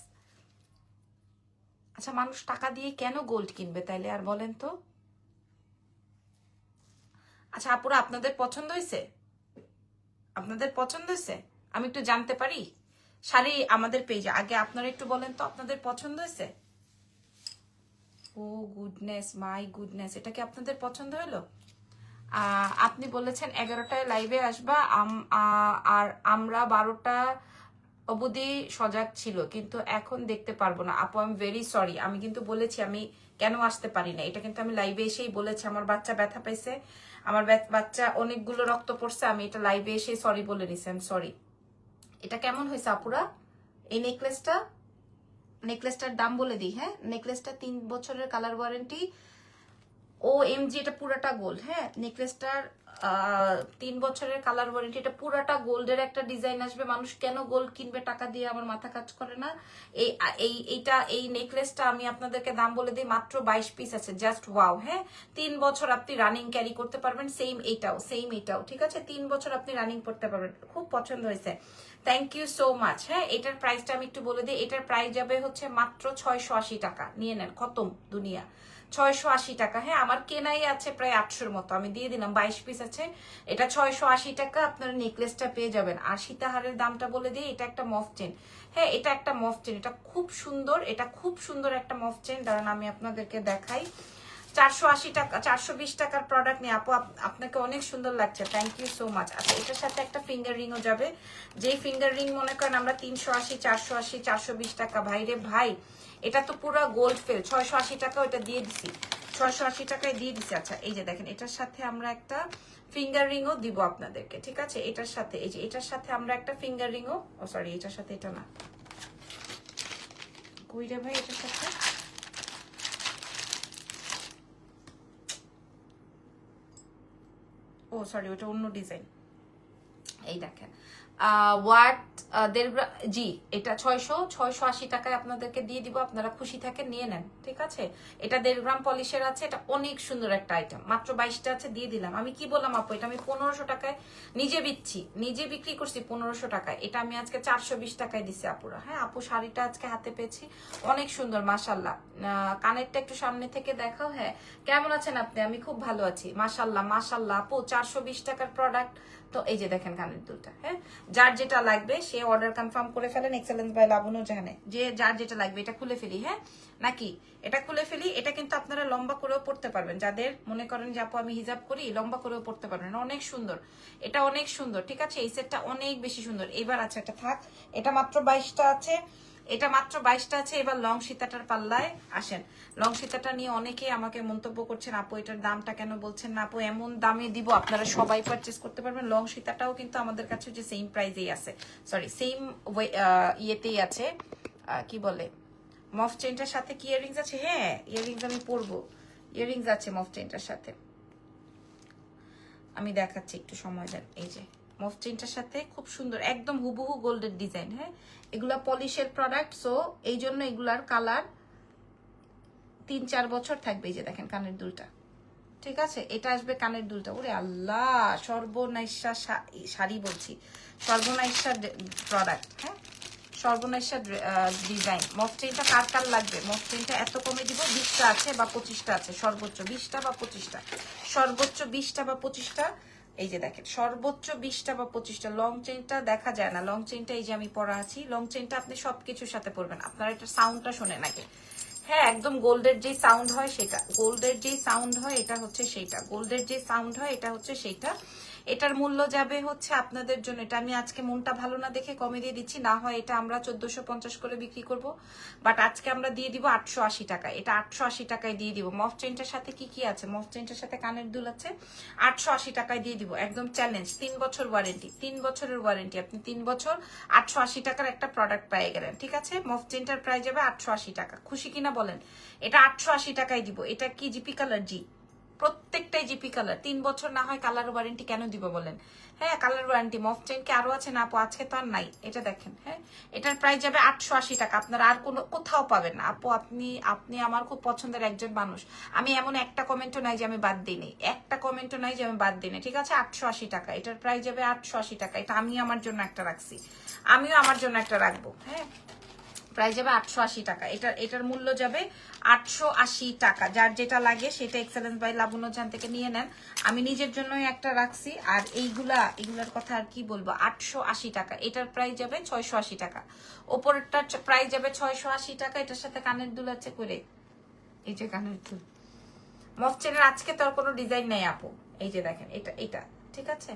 আচ্ছা মানুষ টাকা দিয়ে কেন গোল্ড কিনবে তাইলে, আর বলেন তো? আচ্ছা আপুরা আপনাদের পছন্দ হয়েছে? আপনাদের পছন্দ হয়েছে? আমি একটু জানতে পারি? শাড়ি আমাদের পেজে আগে আপনারা একটু বলেন তো আপনাদের পছন্দ হয়েছে? ও গুডনেস, মাই গুডনেস, এটা কি আপনাদের পছন্দ হলো? আপনি বলেছেন 11টায় লাইভে আসবা, আর আমরা 12টা অবধি সজাগ ছিল, কিন্তু এখন দেখতে পারবো না। আপু আমি ভেরি সরি, আমি কিন্তু বলেছি আমি কেন আসতে পারি না, এটা কিন্তু আমি লাইভে এসেই বলেছি। আমার বাচ্চা ব্যথা পাইছে, আমার বাচ্চা অনেকগুলো রক্ত পড়ছে, আমি এটা লাইভে এসেই সরি বলে নিছি, আমি সরি। এটা কেমন হয়েছে আপুরা? এই নেকলেসটার দাম বলে দিই, হ্যাঁ। নেকলেসটা 3 বছরের কালার ওয়ারেন্টি। ও এমজি, এটা পুরাটা গোল্ড, হ্যাঁ। নেকলেসটার 3 বছরের কালার ওয়ারেন্টি, এটা পুরাটা গোল্ডের একটা ডিজাইন আসবে। মানুষ কেন গোল্ড কিনবে টাকা দিয়ে, আমার মাথা কাজ করে না। এই নেকলেসটা আমি আপনাদেরকে দাম বলে দিই, মাত্র 22 পিস আছে, জাস্ট ওয়াও, হ্যাঁ। 3 বছর আপনি রানিং ক্যারি করতে পারবেন, সেম এইটাও, ঠিক আছে। 3 বছর আপনি রানিং করতে পারবেন, খুব পছন্দ হয়েছে, থ্যাংক ইউ সো মাচ। হ্যাঁ, এটার প্রাইসটা আমি একটু বলে দিই, এটার প্রাইস যাবে হচ্ছে মাত্র 680 টাকা, নিয়ে নেন, খতম দুনিয়া। 680 টাকা, হ্যাঁ। আমার কেনাই আছে প্রায় 800-র মতো, আমি দিয়ে দিলাম, 22 পিস আছে, এটা 680 টাকা আপনারা নেকলেসটা পেয়ে যাবেন। আর সীতাহারের দামটা বলে দিই, এটা একটা মফ চেন, হ্যাঁ, এটা একটা মফ চেন, এটা খুব সুন্দর, এটা খুব সুন্দর একটা মফ চেন। দাঁড়ান আমি আপনাদেরকে দেখাই। 480 টাকা, 420 টাকার প্রোডাক্ট নিয়ে আপু আপনাকে অনেক সুন্দর লাগছে, থ্যাংক ইউ সো মাচ। আচ্ছা, এটার সাথে একটা ফিঙ্গার রিংও যাবে, যেই ফিঙ্গার রিং মনে করেন আমরা 380, 480, 420 টাকা, ভাইরে ভাই, এটা তো পুরো গোল্ড ফেল। 680 টাকা ওটা দিয়ে দিছি, 680 টাকায় দিয়ে দিছি। আচ্ছা, এই যে দেখেন, এটার সাথে আমরা একটা ফিঙ্গার রিংও দিব আপনাদেরকে, ঠিক আছে। এটার সাথে, এই যে এটার সাথে আমরা একটা ফিঙ্গার রিংও, ও সরি, এটার সাথে, এটা না, কই রে ভাই, এটার সাথে, ও সরি, ওটা অন্য ডিজাইন। এই দেখেন, ওয়াট 1.5 গ্রাম, জি, এটা 680 টাকায় আপনাদেরকে দিয়ে দিব, আপনারা খুশি থাকেন, নিয়ে নেন, ঠিক আছে। এটা 1.5 গ্রাম পলিশের আছে, এটা অনেক সুন্দর একটা আইটেম, মাত্র 22টা আছে, দিয়ে দিলাম। আমি কি বললাম আপু, এটা আমি 1500 টাকায় নিজে বিক্রি করছি 1500 টাকায়, এটা আমি আজকে 420 টাকায় দিছি আপুরা, হ্যাঁ। আপু শাড়িটা আজকে হাতে পেয়েছি, অনেক সুন্দর মাশাল্লাহ। কানেরটা একটু সামনে থেকে দেখাও, হ্যাঁ। কেমন আছেন আপনি? আমি খুব ভালো আছি, মাশাল্লাহ আপু, 420 টাকার প্রোডাক্ট। তো এই যে দেখেন কানের দুলটা, হ্যাঁ। যার যেটা লাগবে সে অর্ডার কনফার্ম করে ফেলেন, এক্সেলেন্স বাই লাবণ্য জাহানে, যে যার যেটা লাগবে। এটা খুলে ফেলি, হ্যাঁ, নাকি এটা খুলে ফেলি। এটা কিন্তু আপনারা লম্বা করেও পড়তে পারবেন, যাদের মনে করেন যে আপু আমি হিজাব করি, লম্বা করেও পড়তে পারবেন, অনেক সুন্দর, এটা অনেক সুন্দর, ঠিক আছে। এই সেটটা অনেক বেশি সুন্দর। এবার আছে এটা থাক, এটা মাত্র 22টা আছে, এটা মাত্র 22টা আছে। এবার লং সীতাটার পাল্লায় আসেন। লং সীতাটা নিয়ে অনেকেই আমাকে মন্তব্য করছেন, আপু এটার দামটা কেন বলছেন না। আপু এমন দামে দিব, আপনারা সবাই পারচেস করতে পারবেন। লং সীতাটাও কিন্তু আমাদের কাছে যে সেম প্রাইসেই আছে, সরি সেম ইয়েতেই আছে, কি বলে, মফ চেনটার সাথে কি ইয়াররিংস আছে, হ্যাঁ ইয়াররিংস আমি পরবো, ইয়াররিংস আছে মফ চেনটার সাথে, আমি দেখাচ্ছি, একটু সময় দেন। এই যে মফ চেনটার সাথে খুব সুন্দর, একদম হুবহু গোল্ডের ডিজাইন, হ্যাঁ। এগুলা পলিশের প্রোডাক্ট, সো এই জন্য এগুলার কালার 3-4 বছর থাকবে। এই যে দেখেন কানের দুলটা, ঠিক আছে। এটা আসবে কানের দুলটা, ওরে আল্লাহ, সর্বনাইশা শাড়ি বলছি, সর্বনাইশা প্রোডাক্ট, হ্যাঁ, সর্বনাইশা ডিজাইন। মফ চেনটা কার কার লাগবে? মফ চেনটা এত কমে দিব, 20টা আছে বা 25টা আছে, সর্বোচ্চ 20টা বা 25টা, সর্বোচ্চ 20টা বা 25টা। এই যে দেখেন, সর্বোচ্চ 20টা বা 25টা। লং চেনটা দেখা যায় না, লং চেনটা এই যে আমি পরা আছি, লং চেনটা আপনি সবকিছুর সাথে পরবেন। আপনারা এটা সাউন্ডটা শোনেন আগে, হ্যাঁ, একদম গোল্ডের যে সাউন্ড হয় সেটা, গোল্ডের যে সাউন্ড হয় এটা হচ্ছে সেইটা, গোল্ডের যে সাউন্ড হয় এটা হচ্ছে সেইটা। এটার মূল্য যাবে হচ্ছে আপনাদের জন্য, এটা আমি আজকে মনটা ভালো না দেখে কমে দিয়ে দিচ্ছি, না হয় এটা আমরা 1450 করে বিক্রি করব, বাট আজকে আমরা দিয়ে দিব 880 টাকায়, এটা 880 টাকায় দিয়ে দিব। মফ চেনটার সাথে কি কি আছে? মফ চেনটার সাথে কানের দুল আছে, 880 টাকায় দিয়ে দিব, একদম চ্যালেঞ্জ। 3 বছর ওয়ারেন্টি, 3 বছরের ওয়ারেন্টি, আপনি 3 বছর 880 টাকার একটা প্রোডাক্ট পেয়ে গেলেন, ঠিক আছে। মফ চেনটার প্রাইস যাবে 880 টাকা, খুশি কিনা বলেন? এটা 880 টাকায় দিব। এটা কি জিপি কালার? জি, প্রত্যেকটাই জিপি কালার। 3 বছর না হয় কালার ওয়ারেন্টি কেন দিব বলেন? হ্যাঁ, কালার ওয়ারেন্টি। মফ চেন কি আরো আছে না আপু? আজকে তো আর নাই। এটা দেখেন, হ্যাঁ, এটার প্রাইস যাবে 880 টাকা, আপনারা আর কোনো কোথাও পাবেন না আপু। আপনি আমার খুব পছন্দের একজন মানুষ, আমি এমন একটা কমেন্টও নাই যে আমি বাদ দিইনি, একটা কমেন্টও নাই যে আমি বাদ দিইনি, ঠিক আছে। 880 টাকা, এটার প্রাইস যাবে 880 টাকা। এটা আমি আমার জন্য একটা রাখছি, আমিও আমার জন্য একটা রাখবো, হ্যাঁ। প্রাইস যাবে 880 টাকা, এটার মূল্য যাবে 880 টাকা। যার যেটা লাগে সেটা এক্সেলেন্স বাই লাবণ্য জাহান থেকে নিয়ে নেন। আমি নিজের জন্যই একটা রাখছি। আর এইগুলার কথা আর কি বলবো, 880 টাকা। এটার প্রাইস যাবে 680 টাকা। ওপরটার প্রাইস যাবে 680 টাকা। এটার সাথে কানের দুল আছে করে এই যে কানের দুল মফ চেনের আজকে তো আর কোনো ডিজাইন নাই আপু। এই যে দেখেন এটা এটা ঠিক আছে,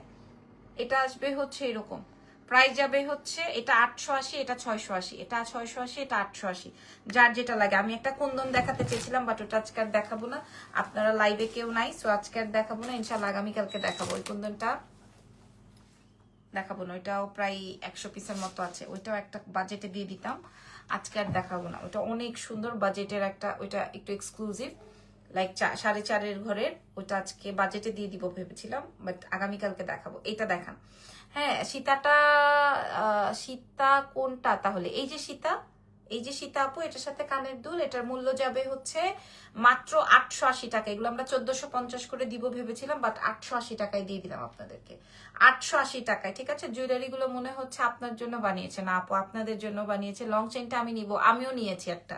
এটা আসবে হচ্ছে এরকম, প্রাইস যাবে হচ্ছে এটা 880, এটা 680, এটা 680, এটা 880, যার যেটা লাগে। আমি একটা কুন্দন দেখাতে চেয়েছিলাম বাট ওটা আজকে আর দেখাবো না, আপনারা লাইভে কেউ নাই, সো আজকে আর দেখাবো না, ইনশাল্লাহ আগামীকালকে দেখাবো। ওই কুন্দনটা দেখাবো না, ওইটাও প্রায় 100 পিসের মতো আছে, ওইটাও একটা বাজেটে দিয়ে দিতাম, আজকে আর দেখাবো না। ওটা অনেক সুন্দর বাজেটের একটা, ওইটা একটু এক্সক্লুসিভ, লাইক 4.5 ঘরের, ওইটা আজকে বাজেটে দিয়ে দিব ভেবেছিলাম, বাট আগামীকালকে দেখাবো। এটা দেখান। হ্যাঁ সীতাটা, সীতা কোনটা তাহলে? এই যে সীতা, এই যে সীতা আপু, এটার সাথে কানের দুল, এটার মূল্য যাবে হচ্ছে মাত্র 880 টাকা। এগুলো আমরা 1450 করে দিব ভেবেছিলাম, বাট 880 টাকায় দিয়ে দিলাম আপনাদেরকে, 880 টাকায়। ঠিক আছে, জুয়েলারি গুলো মনে হচ্ছে আপনার জন্য বানিয়েছে না আপু, আপনাদের জন্য বানিয়েছে। লং চেনটা আমি নিব, আমিও নিয়েছি একটা,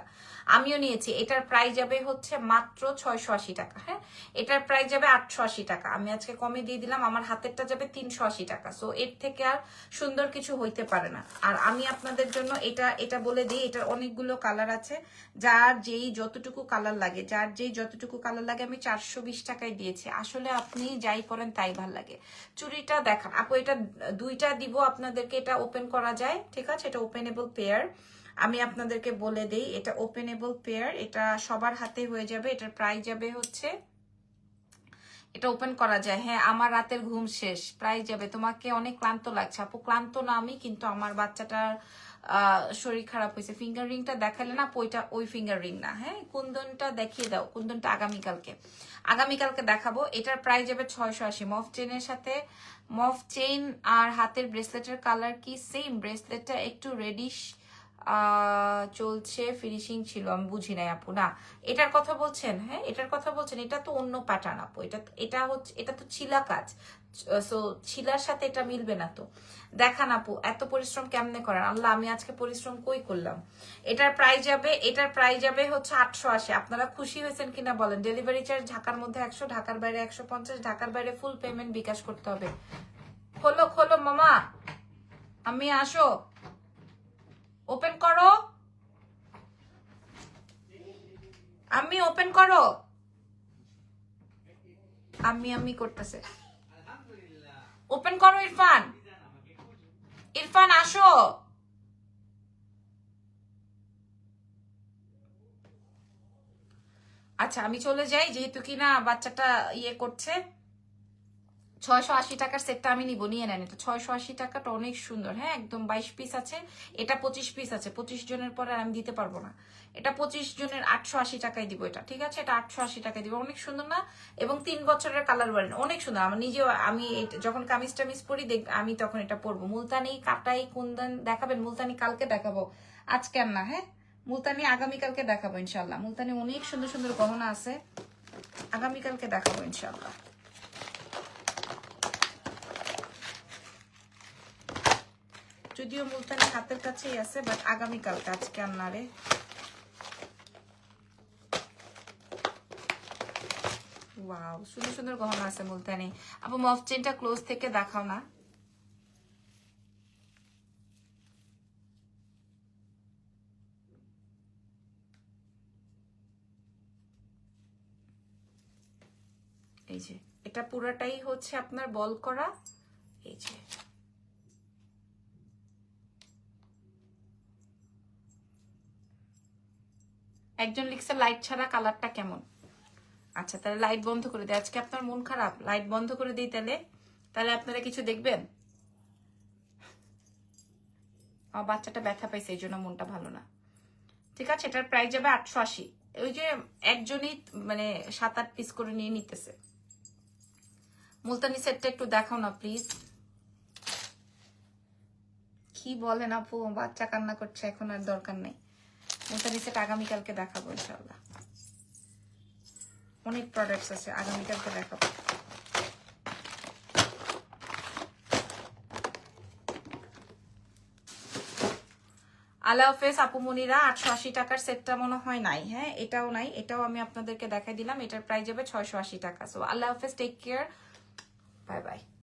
আমিও নিয়েছি। এটার প্রাইস যাবে হচ্ছে মাত্র 680 টাকা। হ্যাঁ এটার প্রাইস যাবে 880 টাকা, আমি আজকে কমে দিয়ে দিলাম। আমার হাতেরটা যাবে 380 টাকা। সো এর থেকে আর সুন্দর কিছু হইতে পারে না। আর আমি আপনাদের জন্য এটা এটা বলে দিই, এটার অনেকগুলো কালার আছে, যার যেই যতটুকু কালার লাগে, যার যেই যতটুকু কালার লাগে, আমি 420 টাকায় দিয়েছি। আসলে আপনি যাই করেন তাই ভাল লাগে। চুড়িটা দেখান আপু, এটা দুইটা দিব আপনাদেরকে, এটা ওপেন করা যায়। ঠিক আছে, এটা ওপেনেবল পেয়ার, আমি আপনাদেরকে বলে দেই, এটা ওপেনেবল পেয়ার, এটা সবার হাতে হয়ে যাবে। এটার প্রাইস যাবে হচ্ছে, এটা ওপেন করা যায়। হ্যাঁ আমার রাতের ঘুম শেষ, প্রাইস যাবে। তোমাকে অনেক ক্লান্ত লাগছে আপু। ক্লান্ত না আমি, কিন্তু আমার বাচ্চাটার শরীর খারাপ হয়েছে। ফিঙ্গার রিংটা দেখালে না, ওইটা ওই ফিঙ্গার রিং না। হ্যাঁ কুন্দনটা দেখিয়ে দাও, কুন্দনটা আগামীকালকে, আগামীকালকে দেখাবো। এটার প্রাইস যাবে 680। মফ চেনের সাথে, মফ চেন আর হাতের ব্রেসলেটের কালার কি সেম? ব্রেসলেটটা একটু রেডিশ চলছে, ফিনিশিং ছিল, আমি বুঝি নাই আপু। না এটার কথা বলছেন? হ্যাঁ এটার কথা বলছেন, এটা তো অন্য প্যাটার্ন আপু, এটা এটা হচ্ছে, এটা তো ছিলা কাজ, সো ছিলার সাথে এটা মিলবে না। তো দেখান আপু, এত পরিশ্রম কেমনে করেন আল্লাহ, আমি আজকে পরিশ্রম কই করলাম। এটার প্রাইস যাবে, এটার প্রাইস যাবে হচ্ছে 880। আপনারা খুশি হয়েছেন কিনা বলেন? ডেলিভারি চার্জ ঢাকার মধ্যে 100, ঢাকার বাইরে 150, ঢাকার বাইরে ফুল পেমেন্ট বিকাশ করতে হবে। খোলো খোলো মামা, আমি আসো, ওপেন করো, আমি ওপেন করো, আমি করতেছে, ওপেন করো ইরফান, ইরফান আসো। আচ্ছা আমি চলে যাই, যেহেতু কিনা বাচ্চাটা ইয়ে করছে। 680 টাকার সেটটা আমি নিব, নিয়ে নেন। এটা 680 টাকাটা অনেক সুন্দর। হ্যাঁ একদম 22 পিস আছে, এটা 25 পিস আছে। 25 জনের পরে আমি দিতে পারবো না, এটা 25 জনের 880 টাকায় দিব এটা। ঠিক আছে, এটা 880 টাকায় দিব। অনেক সুন্দর না? এবং 3 বছরের কালার ওয়ারেন্টি, অনেক সুন্দর। আমি নিজেও, আমি যখন কামিজ টামিজ পরি দেখ, আমি তখন এটা পরবো। মুলতানি কাটাই কুন্দন দেখাবেন? মুলতানি কালকে দেখাবো, আজকে আর না। হ্যাঁ মুলতানি আগামীকালকে দেখাবো ইনশাল্লাহ। মুলতানি অনেক সুন্দর সুন্দর গহনা আছে, আগামীকালকে দেখাবো ইনশাল্লাহ। যদিও মুলতানি হাতের কাছেই আছে, বাট আগামীকালকে, আজকে আর না রে। ওয়াও সুন্দর সুন্দর গহনা আছে মুলতানি আপু। মফ চেনটা ক্লোজ থেকে দেখাও না। এই যে এটা পুরাটাই হচ্ছে আপনার বল করা। এই যে একজন লিখছে লাইট ছাড়া কালারটা কেমন। আচ্ছা তাহলে লাইট বন্ধ করে দিই। আজকে আপনার মন খারাপ, লাইট বন্ধ করে দিই তাহলে। তাহলে আপনারা কিছু দেখবেন? আমার বাচ্চাটা ব্যথা পাইছে, এই জন্য মনটা ভালো না। ঠিক আছে, এটার প্রাইস যাবে 880। ওই যে একজনই মানে 7-8 পিস করে নিয়ে নিতেছে। মুলতানি সেটটা একটু দেখাও না প্লিজ। কি বলেন আপু, বাচ্চা কান্না করছে, এখন আর দরকার নেই। মুলতানি সেট আগামীকালকে দেখাবো ইনশাল্লাহ। অনেক প্রোডাক্টস আছে, আগামীকালকে দেখাবো। আল্লাহ হাফেজ আপু মনিরা। 880 টাকার সেটটা মনে হয় নাই। হ্যাঁ এটাও নাই, এটাও আমি আপনাদেরকে দেখাই দিলাম। এটার প্রাইস যাবে 680 টাকা। সো আল্লাহ হাফেজ, টেক কেয়ার, বাই বাই।